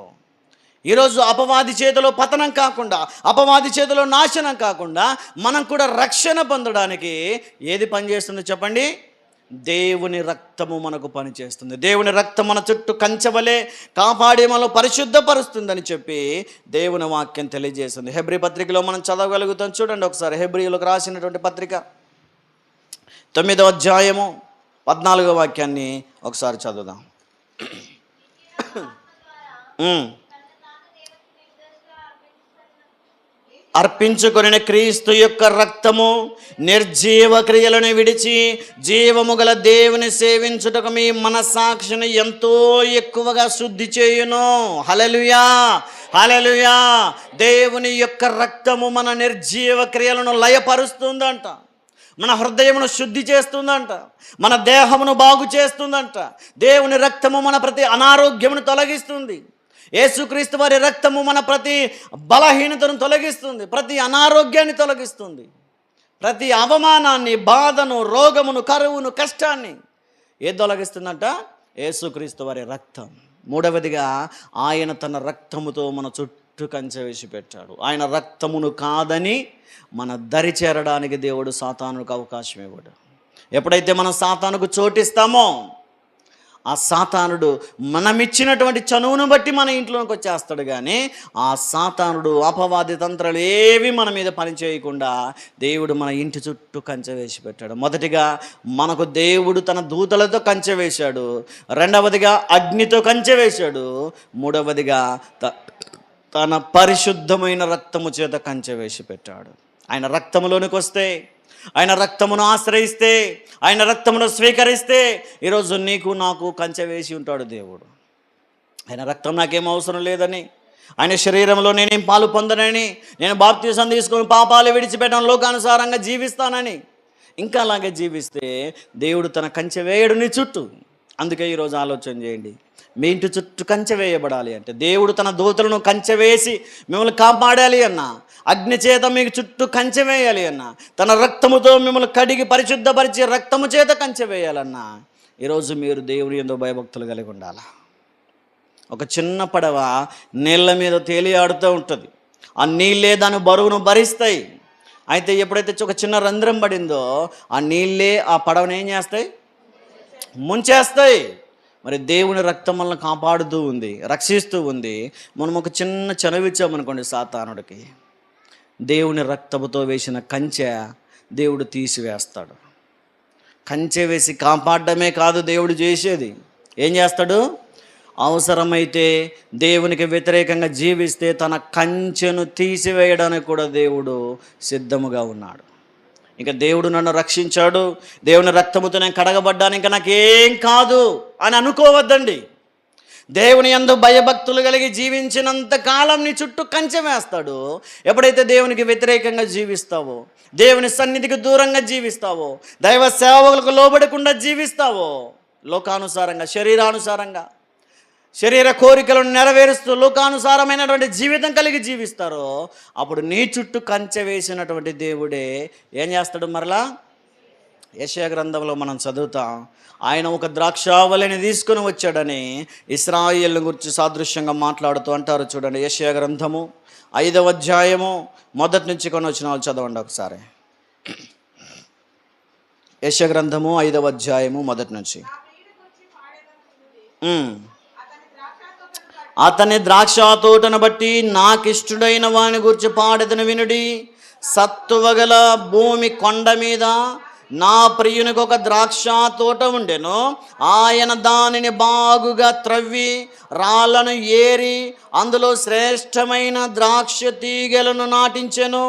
ఈరోజు అపవాది చేతిలో పతనం కాకుండా, అపవాది చేతిలో నాశనం కాకుండా మనం కూడా రక్షణ పొందడానికి ఏది పనిచేస్తుందో చెప్పండి? దేవుని రక్తము మనకు పనిచేస్తుంది. దేవుని రక్తం మన చుట్టూ కంచెవలే కాపాడి మనలో పరిశుద్ధపరుస్తుందని చెప్పి దేవుని వాక్యం తెలియజేస్తుంది. హెబ్రీ పత్రికలో మనం చదవగలుగుతాం. చూడండి ఒకసారి, హెబ్రీలకు రాసినటువంటి పత్రిక 9వ అధ్యాయము 14వ వాక్యాన్ని ఒకసారి చదువుదాం. అర్పించుకొనిన క్రీస్తు యొక్క రక్తము నిర్జీవ క్రియలను విడిచి జీవము గల దేవుని సేవించుటకు మీ మనస్సాక్షిని ఎంతో ఎక్కువగా శుద్ధి చేయును. హల్లెలూయా, హల్లెలూయా. దేవుని యొక్క రక్తము మన నిర్జీవ క్రియలను లయపరుస్తుందంట, మన హృదయమును శుద్ధి చేస్తుందంట, మన దేహమును బాగు చేస్తుందంట. దేవుని రక్తము మన ప్రతి అనారోగ్యమును తొలగిస్తుంది. యేసుక్రీస్తు వారి రక్తము మన ప్రతి బలహీనతను తొలగిస్తుంది, ప్రతి అనారోగ్యాన్ని తొలగిస్తుంది, ప్రతి అవమానాన్ని, బాధను, రోగమును, కరువును, కష్టాన్ని ఏది తొలగిస్తుందంట? యేసుక్రీస్తు వారి రక్తం. మూడవదిగా, ఆయన తన రక్తముతో మన చుట్టూ కంచె వేసి పెట్టాడు. ఆయన రక్తమును కాదని మన దరి చేరడానికి దేవుడు సాతానుకు అవకాశం ఇవ్వడు. ఎప్పుడైతే మనం సాతానుకు చోటిస్తామో ఆ సాతానుడు మనమిచ్చినటువంటి చనువును బట్టి మన ఇంట్లోకి వచ్చేస్తాడు. కానీ ఆ సాతానుడు, అపవాది తంత్రాలు ఏవి మన మీద పని చేయకుండా దేవుడు మన ఇంటి చుట్టూ కంచె వేసి పెట్టాడు. మొదటిగా మనకు దేవుడు తన దూతలతో కంచె వేశాడు. రెండవదిగా అగ్నితో కంచె వేశాడు. మూడవదిగా తన పరిశుద్ధమైన రక్తము చేత కంచె వేసి పెట్టాడు. ఆయన రక్తములోనికి వస్తే, ఆయన రక్తమును ఆశ్రయిస్తే, ఆయన రక్తమును స్వీకరిస్తే ఈరోజు నీకు నాకు కంచె వేసి ఉంటాడు దేవుడు. ఆయన రక్తం నాకేం అవసరం లేదని, ఆయన శరీరంలో నేనేం పాలు పొందనని, నేను బాప్తిసం తీసుకొని పాపాలు విడిచిపెట్టడం, లోకానుసారంగా జీవిస్తానని ఇంకా అలాగే జీవిస్తే దేవుడు తన కంచె వేయడు నీ చుట్టూ. అందుకే ఈరోజు ఆలోచన చేయండి, మీ ఇంటి చుట్టూ కంచె వేయబడాలి అంటే దేవుడు తన దూతలను కంచె వేసి మిమ్మల్ని కాపాడాలి అన్నా, అగ్ని చేత మీకు చుట్టూ కంచె వేయాలి అన్నా, తన రక్తముతో మిమ్మల్ని కడిగి పరిశుద్ధపరిచి రక్తము చేత కంచె వేయాలన్నా, ఈరోజు మీరు దేవుని యందు భయభక్తులు కలిగి ఉండాలి. ఒక చిన్న పడవ నీళ్ళ మీద తేలియాడుతూ ఉంటుంది. ఆ నీళ్ళే దాని బరువును భరిస్తాయి. అయితే ఎప్పుడైతే ఒక చిన్న రంధ్రం పడిందో ఆ నీళ్ళే ఆ పడవను ఏం చేస్తాయి? ముంచేస్తాయి. మరి దేవుని రక్తం మనల్ని కాపాడుతూ ఉంది, రక్షిస్తూ ఉంది. మనం ఒక చిన్న చనువిచ్చామనుకోండి సాతానుడికి, దేవుని రక్తముతో వేసిన కంచె దేవుడు తీసివేస్తాడు. కంచె వేసి కాపాడమే కాదు దేవుడు చేసేది, ఏం చేస్తాడు? అవసరమైతే దేవునికి వ్యతిరేకంగా జీవిస్తే తన కంచెను తీసివేయడానికి కూడా దేవుడు సిద్ధముగా ఉన్నాడు. ఇంకా దేవుడు నన్ను రక్షించాడు, దేవుని రక్తముతో నేను కడగబడ్డాను, ఇంకా నాకేం కాదు అని అనుకోవద్దండి. దేవుని యందు భయభక్తులు కలిగి జీవించినంత కాలం నీ చుట్టూ కంచె వేస్తాడు. ఎప్పుడైతే దేవునికి వ్యతిరేకంగా జీవిస్తావో, దేవుని సన్నిధికి దూరంగా జీవిస్తావో, దైవ సేవకులకు లోబడకుండా జీవిస్తావో, లోకానుసారంగా శరీరానుసారంగా శరీర కోరికలను నెరవేరుస్తూ లోకానుసారమైనటువంటి జీవితం కలిగి జీవిస్తారో, అప్పుడు నీ చుట్టూ కంచె వేసినటువంటి దేవుడే ఏం చేస్తాడు? మరలా యెషయా గ్రంథంలో మనం చదువుతాం, ఆయన ఒక ద్రాక్షావళిని తీసుకుని వచ్చాడని ఇశ్రాయేలును గురించి సాదృశ్యంగా మాట్లాడుతూ అంటారు. చూడండి, యెషయా గ్రంథము 5వ అధ్యాయము మొదటి నుంచి కొన్ని వచనాలు చదవండి ఒకసారి. యెషయా గ్రంథము 5వ అధ్యాయము మొదటి నుంచి. అతని ద్రాక్ష తోటను బట్టి నాకిష్టుడైన వాని గురించి పాడెదను వినుడి. సత్తువగల భూమి కొండ మీద నా ప్రియునికి ఒక ద్రాక్ష తోట ఉండెను. ఆయన దానిని బాగుగా త్రవ్వి రాళ్లను ఏరి అందులో శ్రేష్టమైన ద్రాక్ష తీగలను నాటించెను.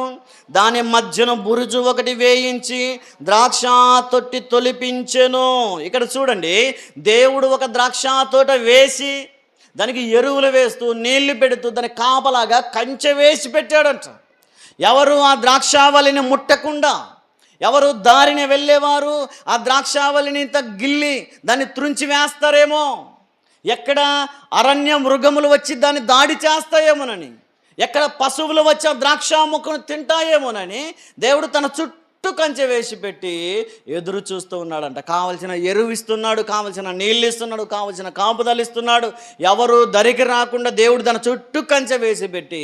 దాని మధ్యన బురుజు ఒకటి వేయించి ద్రాక్ష తొట్టి తొలిపించెను. ఇక్కడ చూడండి, దేవుడు ఒక ద్రాక్ష తోట వేసి దానికి ఎరువులు వేస్తూ నీళ్లు పెడుతూ దానికి కాపలాగా కంచె వేసి పెట్టాడంట. ఎవరు ఆ ద్రాక్షావళిని ముట్టకుండా, ఎవరు దారిని వెళ్ళేవారు ఆ ద్రాక్షావళిని గిల్లి దాన్ని త్రుంచి వేస్తారేమో, ఎక్కడ అరణ్య మృగములు వచ్చి దాన్ని దాడి చేస్తాయేమోనని, ఎక్కడ పశువులు వచ్చి ఆ ద్రాక్ష మొక్కను తింటాయేమోనని దేవుడు తన చుట్టూ కంచె వేసి పెట్టి ఎదురు చూస్తూ ఉన్నాడంట. కావలసిన ఎరువు ఇస్తున్నాడు, కావలసిన నీళ్ళు ఇస్తున్నాడు, కావలసిన కాపుదలు ఇస్తున్నాడు. ఎవరు దరికి రాకుండా దేవుడు తన చుట్టూ కంచె వేసి పెట్టి,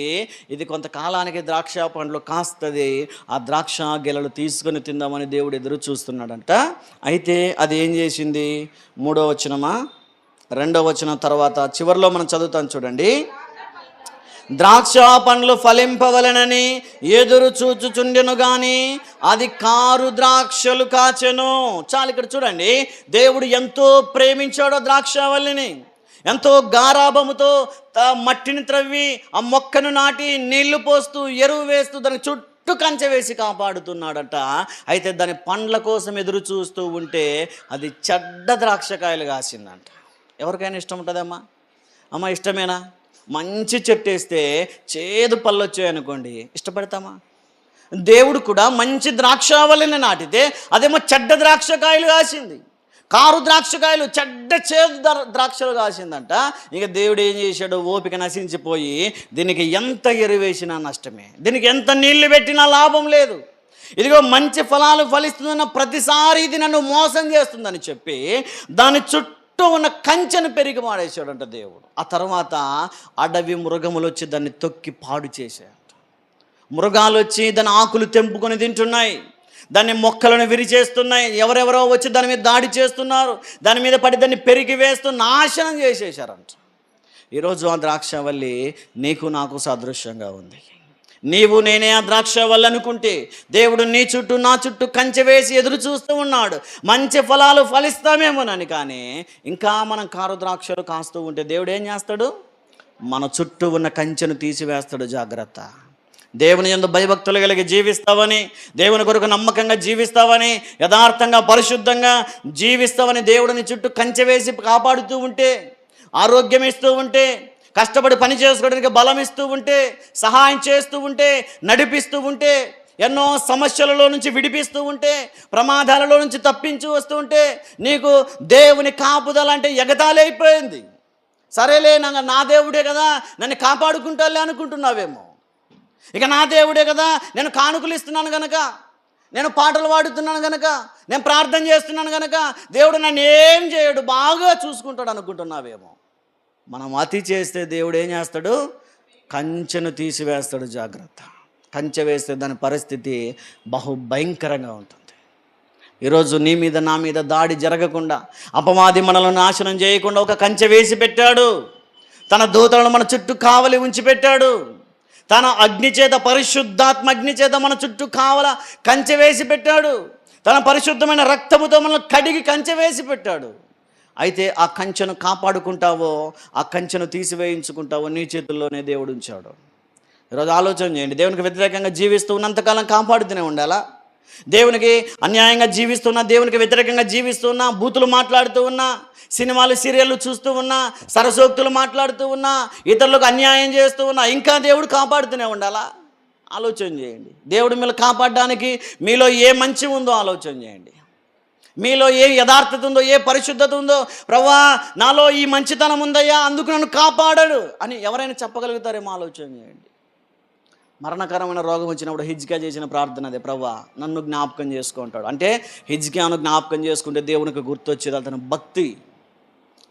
ఇది కొంతకాలానికి ద్రాక్ష పండ్లు కాస్తుంది, ఆ ద్రాక్ష గెలలు తీసుకొని తిందామని దేవుడు ఎదురు చూస్తున్నాడంట. అయితే అది ఏం చేసింది? 3వ వచనమా 2వ వచనం తర్వాత చివరిలో మనం చదువుతాం చూడండి. ద్రాక్ష పండ్లు ఫలింపవలనని ఎదురు చూచుచుండెను గాని అది కారు ద్రాక్షలు కాచెను. చాలు, ఇక్కడ చూడండి, దేవుడు ఎంతో ప్రేమించాడో ద్రాక్షవల్లిని, ఎంతో గారాభముతో మట్టిని త్రవ్వి ఆ మొక్కను నాటి నీళ్లు పోస్తూ ఎరువు వేస్తూ దానికి చుట్టూ కంచె వేసి కాపాడుతున్నాడట. అయితే దాని పండ్ల కోసం ఎదురు చూస్తూ ఉంటే అది చెడ్డ ద్రాక్షకాయలు కాసిందంట. ఎవరికైనా ఇష్టం ఉంటుందమ్మా? అమ్మ ఇష్టమేనా? మంచి చెట్టు వేస్తే చేదు పళ్ళు వచ్చాయనుకోండి, ఇష్టపడతామా? దేవుడు కూడా మంచి ద్రాక్షావళిని నాటితే అదేమో చెడ్డ ద్రాక్షకాయలు కాసింది, కారు ద్రాక్షకాయలు, చెడ్డ చేదు ద్రాక్షలు కాసిందంట. ఇక దేవుడు ఏం చేశాడు? ఓపిక నశించిపోయి దీనికి ఎంత ఎరువేసినా నష్టమే, దీనికి ఎంత నీళ్లు పెట్టినా లాభం లేదు, ఇదిగో మంచి ఫలాలు ఫలిస్తుందన్న ప్రతిసారి ఇది నన్ను మోసం చేస్తుందని చెప్పి దాని చుట్టూ ఉన్న కంచెను పెరిగి మాడేశాడంట దేవుడు. ఆ తర్వాత అడవి మృగములు వచ్చి దాన్ని తొక్కి పాడు చేశాయంట. మృగాలు వచ్చి దాని ఆకులు తెంపుకొని తింటున్నాయి, దాన్ని మొక్కలను విరిచేస్తున్నాయి, ఎవరెవరో వచ్చి దాని మీద దాడి చేస్తున్నారు, దాని మీద పడి దాన్ని పెరిగి వేస్తూ నాశనం చేసేశారంట. ఈరోజు ఆ ద్రాక్షవల్లి నీకు నాకు సాదృశ్యంగా ఉంది. నీవు నేనే ఆ ద్రాక్షవల్లి అనుకుంటే దేవుడు నీ చుట్టూ నా చుట్టూ కంచె వేసి ఎదురు చూస్తూ ఉన్నాడు, మంచి ఫలాలు ఫలిస్తామేమోనని. కానీ ఇంకా మనం కారు ద్రాక్షలు కాస్తూ ఉంటే దేవుడు ఏం చేస్తాడు? మన చుట్టూ ఉన్న కంచెను తీసివేస్తాడు. జాగ్రత్త. దేవుని యందు భయభక్తులు కలిగి జీవిస్తావని, దేవుని కొరకు నమ్మకంగా జీవిస్తావని, యథార్థంగా పరిశుద్ధంగా జీవిస్తావని దేవుడిని చుట్టూ కంచె వేసి కాపాడుతూ ఉంటే, ఆరోగ్యం ఇస్తూ ఉంటే, కష్టపడి పని చేసుకోవడానికి బలం ఇస్తూ ఉంటే, సహాయం చేస్తూ ఉంటే, నడిపిస్తూ ఉంటే, ఎన్నో సమస్యలలో నుంచి విడిపిస్తూ ఉంటే, ప్రమాదాలలో నుంచి తప్పించి వస్తూ ఉంటే, నీకు దేవుని కాపుదల అంటే ఎగతాళి అయిపోయింది. సరేలే, నా దేవుడే కదా నన్ను కాపాడుకుంటాలే అనుకుంటున్నావేమో. ఇక నా దేవుడే కదా, నేను కానుకలు ఇస్తున్నాను కనుక, నేను పాటలు పాడుతున్నాను కనుక, నేను ప్రార్థన చేస్తున్నాను కనుక దేవుడు నన్ను ఏం చేయడు, బాగా చూసుకుంటాడు అనుకుంటున్నావేమో. మనం అతి చేస్తే దేవుడు ఏం చేస్తాడు? కంచెను తీసివేస్తాడు. జాగ్రత్త. కంచె వేస్తే దాని పరిస్థితి బహుభయంకరంగా ఉంటుంది. ఈరోజు నీ మీద నా మీద దాడి జరగకుండా, అపవాది మనలను నాశనం చేయకుండా ఒక కంచె వేసి పెట్టాడు. తన దూతలను మన చుట్టూ కావలి ఉంచి పెట్టాడు. తన అగ్ని చేత, పరిశుద్ధాత్మ అగ్ని చేత మన చుట్టూ కంచె వేసి పెట్టాడు. తన పరిశుద్ధమైన రక్తముతో మనల్ని కడిగి కంచె వేసి పెట్టాడు. అయితే ఆ కంచెను కాపాడుకుంటావో, ఆ కంచెను తీసివేయించుకుంటావో నీ చేతుల్లోనే దేవుడు ఉంచాడు. ఈరోజు ఆలోచన చేయండి. దేవునికి వ్యతిరేకంగా జీవిస్తూ ఉన్నంతకాలం కాపాడుతూనే ఉండాలా? దేవునికి అన్యాయంగా జీవిస్తున్నా, దేవునికి వ్యతిరేకంగా జీవిస్తున్నా, బూతులు మాట్లాడుతూ ఉన్నా, సినిమాలు సీరియళ్ళు చూస్తూ ఉన్నా, సరసోక్తులు మాట్లాడుతూ ఉన్నా, ఇతరులకు అన్యాయం చేస్తూ ఉన్నా, ఇంకా దేవుడు కాపాడుతూనే ఉండాలా? ఆలోచన చేయండి. దేవుడు మిమ్మల్ని కాపాడడానికి మీలో ఏ మంచి ఉందో ఆలోచన చేయండి. మీలో ఏ యథార్థత ఉందో, ఏ పరిశుద్ధత ఉందో, ప్రభువా నాలో ఈ మంచితనం ఉందయ్యా, అందుకు నన్ను కాపాడడు అని ఎవరైనా చెప్పగలుగుతారేమో ఆలోచన చేయండి. మరణకరమైన రోగం వచ్చినప్పుడు హిజ్కియా చేసిన ప్రార్థన అదే, ప్రభువా నన్ను జ్ఞాపకం చేసుకుంటాడు. అంటే హిజ్కియాను జ్ఞాపకం చేసుకుంటే దేవునికి గుర్తొచ్చేది అతని భక్తి.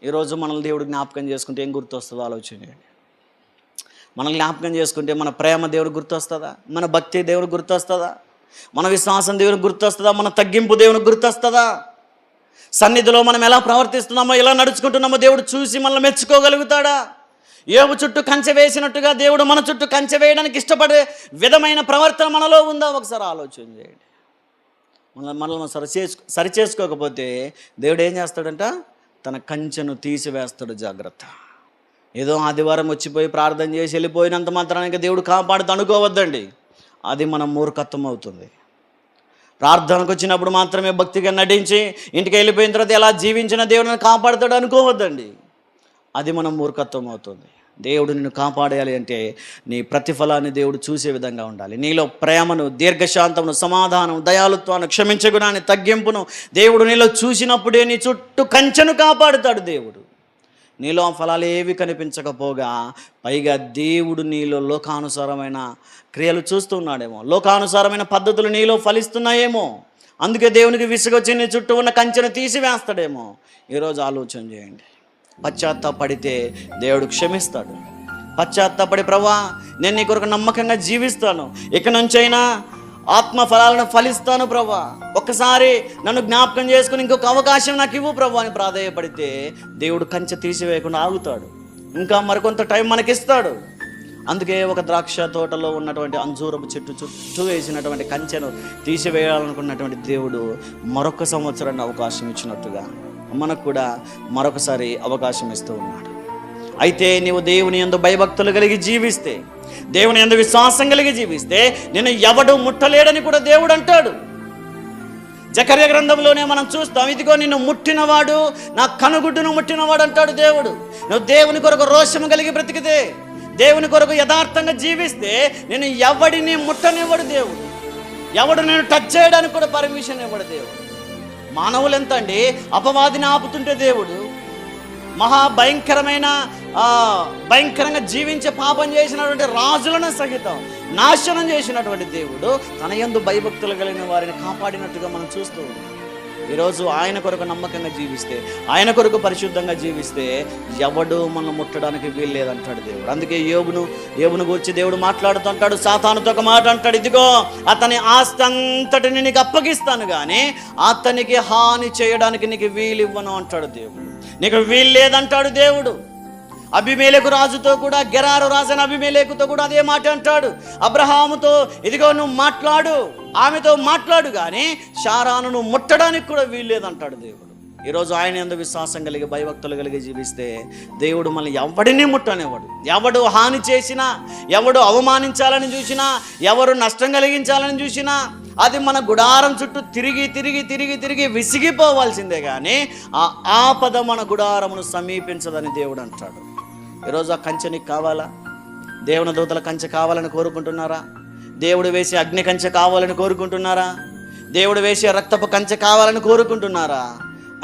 ఈరోజు మనల్ని దేవుడు జ్ఞాపకం చేసుకుంటే ఏం గుర్తొస్తుందో ఆలోచన చేయండి. మనం జ్ఞాపకం చేసుకుంటే మన ప్రేమ దేవుడు గుర్తొస్తుందా? మన భక్తి దేవుడు గుర్తొస్తుందా? మన విశ్వాసం దేవునికి గుర్తొస్తుందా? మన తగ్గింపు దేవునికి గుర్తొస్తుందా? సన్నిధిలో మనం ఎలా ప్రవర్తిస్తున్నామో, ఎలా నడుచుకుంటున్నామో దేవుడు చూసి మనల్ని మెచ్చుకోగలుగుతాడా? యోబు చుట్టూ కంచె వేసినట్టుగా దేవుడు మన చుట్టూ కంచె వేయడానికి ఇష్టపడే విధమైన ప్రవర్తన మనలో ఉందా? ఒకసారి ఆలోచన చేయండి. మనల్ని సరిచేసుకోకపోతే దేవుడు ఏం చేస్తాడంట? తన కంచెను తీసివేస్తాడు. జాగ్రత్త. ఏదో ఆదివారం వచ్చిపోయి ప్రార్థన చేసి వెళ్ళిపోయినంత మాత్రానికి దేవుడు కాపాడుతూ అనుకోవద్దండి. అది మన మూర్ఖత్వం అవుతుంది. ప్రార్థనకు వచ్చినప్పుడు మాత్రమే భక్తిగా నటించి ఇంటికి వెళ్ళిపోయిన తర్వాత ఎలా జీవించిన దేవుడిని కాపాడుతాడు అనుకోవద్దండి. అది మన మూర్ఖత్వం అవుతుంది. దేవుడు నిన్ను కాపాడాలి అంటే నీ ప్రతిఫలాన్ని దేవుడు చూసే విధంగా ఉండాలి. నీలో ప్రేమను, దీర్ఘశాంతమును, సమాధానం, దయాళుత్వాన్ని, క్షమించగుణాన్ని, తగ్గింపును దేవుడు నీలో చూసినప్పుడే నీ చుట్టూ కంచెను కాపాడుతాడు దేవుడు. నీలో ఆ ఫలాలు ఏవి కనిపించకపోగా పైగా దేవుడు నీలో లోకానుసారమైన క్రియలు చూస్తున్నాడేమో, లోకానుసారమైన పద్ధతులు నీలో ఫలిస్తున్నాయేమో, అందుకే దేవునికి విసుగొచ్చి నీ చుట్టూ ఉన్న కంచెను తీసివేస్తాడేమో. ఈరోజు ఆలోచన చేయండి. పశ్చాత్తాపడితే దేవుడు క్షమిస్తాడు. పశ్చాత్తాపడి ప్రభువా నేను నీ కొరకు నమ్మకంగా జీవిస్తాను, ఇక నుంచైనా ఆత్మ ఫలాలను ఫలిస్తాను ప్రభువా, ఒక్కసారి నన్ను జ్ఞాపకం చేసుకుని ఇంకొక అవకాశం నాకు ఇవ్వు ప్రభువా అని ప్రాధేయపడితే దేవుడు కంచె తీసివేయకుండా ఆగుతాడు. ఇంకా మరికొంత టైం మనకిస్తాడు. అందుకే ఒక ద్రాక్ష తోటలో ఉన్నటువంటి అంజూరపు చెట్టు చుట్టూ వేసినటువంటి కంచెను తీసివేయాలనుకున్నటువంటి దేవుడు మరొక సంవత్సరాన్ని అవకాశం ఇచ్చినట్టుగా మనకు కూడా మరొకసారి అవకాశం ఇస్తూ ఉన్నాడు. అయితే నీవు దేవుని యందు భయభక్తులు కలిగి జీవిస్తే, దేవుని యందు విశ్వాసం కలిగి జీవిస్తే నిన్ను ఎవడు ముట్టలేడని కూడా దేవుడు అంటాడు. జకర్య గ్రంథంలోనే మనం చూస్తాం, ఇదిగో నిన్ను ముట్టినవాడు నా కనుగుడ్డును ముట్టినవాడు అంటాడు దేవుడు. నువ్వు దేవుని కొరకు రోషము కలిగి బ్రతికితే, దేవుని కొరకు యథార్థంగా జీవిస్తే నేను ఎవడిని ముట్టనివ్వడు దేవుడు. ఎవడు నేను టచ్ చేయడానికి కూడా పర్మిషన్ ఇవ్వడు దేవుడు. మానవులు ఎంత అండి అపవాదిని ఆపుతుంటే దేవుడు, భయంకరంగా జీవించే పాపం చేసినటువంటి రాజులను సహితం నాశనం చేసినటువంటి దేవుడు తన యందు భయభక్తులు కలిగిన వారిని కాపాడినట్టుగా మనం చూస్తూ ఉన్నాం. ఈరోజు ఆయన కొరకు నమ్మకంగా జీవిస్తే, ఆయన కొరకు పరిశుద్ధంగా జీవిస్తే ఎవడు మనం ముట్టడానికి వీలు లేదంటాడు దేవుడు. అందుకే యోబును గురించి దేవుడు మాట్లాడుతుంటాడు, సాతానుతో ఒక మాట అంటాడు, ఇదిగో అతని ఆస్తి అంతటిని నీకు అప్పగిస్తాను కానీ అతనికి హాని చేయడానికి నీకు వీలు ఇవ్వను అంటాడు దేవుడు. నీకు వీలు లేదంటాడు దేవుడు. అబీమెలెకు రాజుతో కూడా, గెరారు రాజైన అబీమెలెకుతో కూడా అదే మాట అంటాడు. అబ్రహాముతో ఇదిగో నువ్వు మాట్లాడు, ఆమెతో మాట్లాడు కానీ శారాను నువ్వు ముట్టడానికి కూడా వీల్లేదంటాడు దేవుడు. ఈరోజు ఆయన యందు విశ్వాసం కలిగి భయభక్తులు కలిగి జీవిస్తే దేవుడు మనల్ని ఎవడిని ముట్టనివ్వడు. ఎవడు హాని చేసినా, ఎవడు అవమానించాలని చూసినా, ఎవరు నష్టం కలిగించాలని చూసినా అది మన గుడారం చుట్టూ తిరిగి తిరిగి తిరిగి తిరిగి విసిగిపోవాల్సిందే కానీ ఆ ఆపద మన గుడారమును సమీపించదని దేవుడు అంటాడు. ఈరోజు ఆ కంచె నీకు కావాలా? దేవుని దూతల కంచె కావాలని కోరుకుంటున్నారా? దేవుడు వేసే అగ్ని కంచె కావాలని కోరుకుంటున్నారా? దేవుడు వేసే రక్తపు కంచె కావాలని కోరుకుంటున్నారా?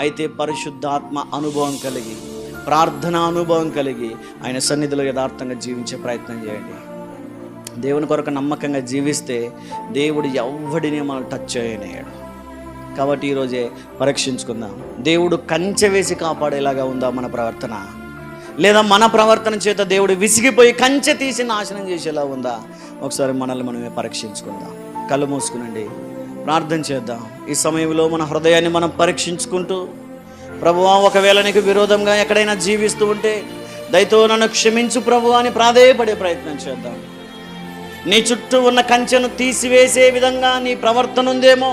అయితే పరిశుద్ధాత్మ అనుభవం కలిగి, ప్రార్థన అనుభవం కలిగి ఆయన సన్నిధిలో యథార్థంగా జీవించే ప్రయత్నం చేయండి. దేవుని కొరకు నమ్మకంగా జీవిస్తే దేవుడు ఎవడిని మనం టచ్ చేయనేయడు. కాబట్టి ఈరోజే పరీక్షించుకుందాం. దేవుడు కంచె వేసి కాపాడేలాగా ఉందా మన ప్రవర్తన? లేదా మన ప్రవర్తన చేత దేవుడు విసిగిపోయి కంచె తీసి నాశనం చేసేలా ఉందా? ఒకసారి మనల్ని మనమే పరీక్షించుకుందాం. కళ్ళు మూసుకునండి, ప్రార్థన చేద్దాం. ఈ సమయంలో మన హృదయాన్ని మనం పరీక్షించుకుంటూ, ప్రభువా ఒకవేళ నీకు విరోధంగా ఎక్కడైనా జీవిస్తూ ఉంటే దయతో నన్ను క్షమించు ప్రభువా అని ప్రాధేయపడే ప్రయత్నం చేద్దాం. నీ చుట్టూ ఉన్న కంచెను తీసివేసే విధంగా నీ ప్రవర్తన ఉందేమో.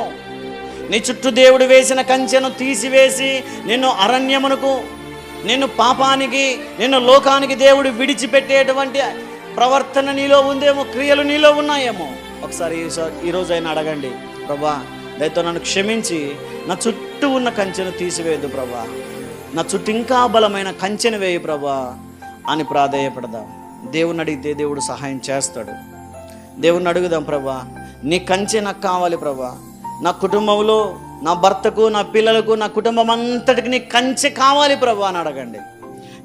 నీ చుట్టూ దేవుడు వేసిన కంచెను తీసివేసి నిన్ను అరణ్యమునకు, నిన్ను పాపానికి, నిన్ను లోకానికి దేవుడు విడిచిపెట్టేటువంటి ప్రవర్తన నీలో ఉందేమో, క్రియలు నీలో ఉన్నాయేమో. ఒకసారి ఈరోజు అయినా అడగండి, ప్రభా దయతో నన్ను క్షమించి నా చుట్టూ ఉన్న కంచెను తీసివేయద్దు ప్రభా, నా చుట్టూ ఇంకా బలమైన కంచెను వేయి ప్రభా అని ప్రాధేయపడదాం. దేవుని అడిగితే దేవుడు సహాయం చేస్తాడు. దేవుణ్ణి అడుగుదాం, ప్రభా నీ కంచె నాకు కావాలి ప్రభా, నా కుటుంబంలో నా భర్తకు, నా పిల్లలకు, నా కుటుంబం అంతటికి నీ కంచె కావాలి ప్రభా అని అడగండి.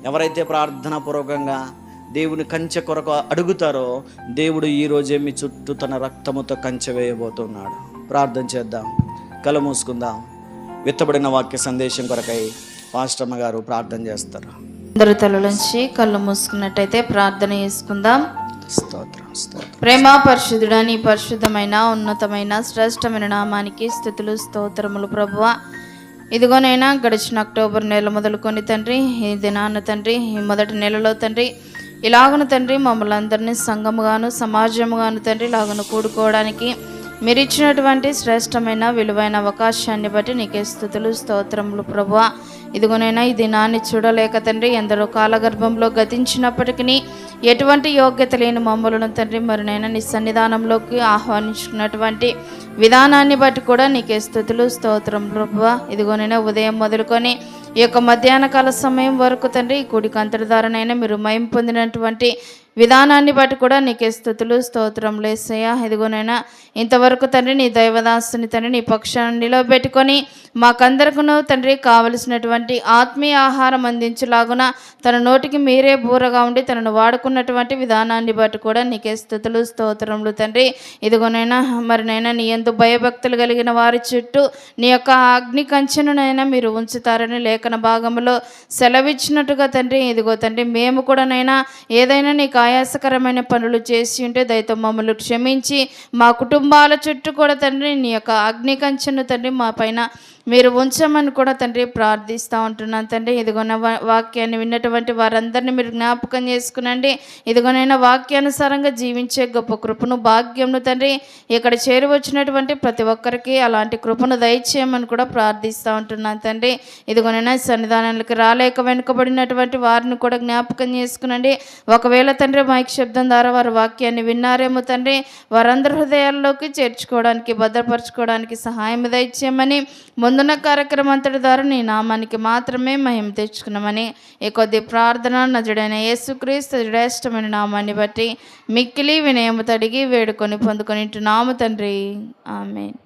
ఎవరైతే ప్రార్థనాపూర్వకంగా దేవుని కంచె కొరకు అడుగుతారో దేవుడు ఈరోజే మీ చుట్టూ తన రక్తముతో కంచె వేయబోతున్నాడు. ప్రార్థన చేద్దాం, కళ్ళు మూసుకుందాం. విత్తబడిన వాక్య సందేశం కొరకై పాస్టమ్మ గారు ప్రార్థన చేస్తారు.
అందరూ తలలోంచి కళ్ళు మూసుకున్నట్టయితే ప్రార్థన చేసుకుందాం.
స్తోత్రం, స్తోత్రం.
ప్రేమ పరిశుద్ధుడా, నీ పరిశుద్ధమైన ఉన్నతమైన శ్రేష్టమైన నామానికి స్తుతులు స్తోత్రములు ప్రభువా. ఇదిగోనైనా గడిచిన అక్టోబర్ నెల మొదలుకొని తండ్రి, ఈ దినాన్న తండ్రి, ఈ మొదటి నెలలో తండ్రి, ఇలాగను తండ్రి మమ్మల్ని అందరినీ సంఘముగాను సమాజముగాను తండ్రి ఇలాగను కూడుకోవడానికి మీరు ఇచ్చినటువంటి శ్రేష్టమైన విలువైన అవకాశాన్ని బట్టి నీకే స్తుతులు స్తోత్రములు ప్రభువా. ఇదిగోనైనా ఈ దినాన్ని చూడలేక తండ్రి ఎందరో కాలగర్భంలో గతించినప్పటికీ ఎటువంటి యోగ్యత లేని మమ్మలను తండ్రి మరినైనా నీ సన్నిధానంలోకి ఆహ్వానించుకున్నటువంటి విధానాన్ని బట్టి కూడా నీకే స్తుతులు స్తోత్రం ప్రభువా. ఇదిగోనైనా ఉదయం మొదలుకొని ఈ యొక్క మధ్యాహ్న కాల సమయం వరకు తండ్రి ఈ కూడికి అంతటి ద్వారానైనా మీరు మయం పొందినటువంటి విధానాన్ని బట్టి కూడా నీకే స్తుతులు స్తోత్రములు యేసయ్యా. ఇదిగోనైనా ఇంతవరకు తండ్రి నీ దైవదాసుని తండ్రి నీ పక్షాన్ని నిలవబెట్టుకొని మాకందరికను తండ్రి కావలసినటువంటి ఆత్మీయ ఆహారం అందించలాగున తన నోటికి మీరే బూరగా ఉండి తనను వాడుకున్నటువంటి విధానాన్ని బట్టి కూడా నీకే స్తుతులు స్తోత్రములు తండ్రి. ఇదిగోనైనా మరినైనా నీ యందు భయభక్తులు కలిగిన వారి చుట్టూ నీ యొక్క అగ్ని కంచెనునైనా మీరు ఉంచుతారని లేఖన భాగంలో సెలవిచ్చినట్టుగా తండ్రి, ఇదిగో తండ్రి మేము కూడానైనా ఏదైనా నీకు ఆయాసకరమైన పనులు చేసి ఉంటే దయతో మమ్మల్ని క్షమించి మా కుటుంబాల చుట్టూ కూడా తండ్రి నీ యొక్క అగ్ని కంచెను తండ్రి మా పైన మీరు ఉంచమని కూడా తండ్రి ప్రార్థిస్తూ ఉంటున్నాను తండ్రి. ఇదిగోన వాక్యాన్ని విన్నటువంటి వారందరినీ మీరు జ్ఞాపకం చేసుకునండి. ఇదిగోనైనా వాక్యానుసారంగా జీవించే గొప్ప కృపను భాగ్యంను తండ్రి ఇక్కడ చేరి వచ్చినటువంటి ప్రతి ఒక్కరికి అలాంటి కృపను దయచేయమని కూడా ప్రార్థిస్తూ ఉంటున్నాను తండ్రి. ఇదిగోనైనా సన్నిధానాలకు రాలేక వెనుకబడినటువంటి వారిని కూడా జ్ఞాపకం చేసుకునండి. ఒకవేళ తండ్రి మైక్ శబ్దం ద్వారా వారు వాక్యాన్ని విన్నారేమో తండ్రి, వారందరి హృదయాల్లోకి చేర్చుకోవడానికి భద్రపరచుకోవడానికి సహాయం దయచేయమని ముందున్న కార్యక్రమం అంతటి ద్వారా నీ నామానికి మాత్రమే మహిమ తెచ్చుకున్నామని ఈ కొద్ది ప్రార్థన నజుడైన యేసుక్రీస్తు శ్రేష్టమైన నామాన్ని బట్టి మిక్కిలి వినయము తడిగి వేడుకొని పొందుకొని నామ తండ్రి, ఆమేన్.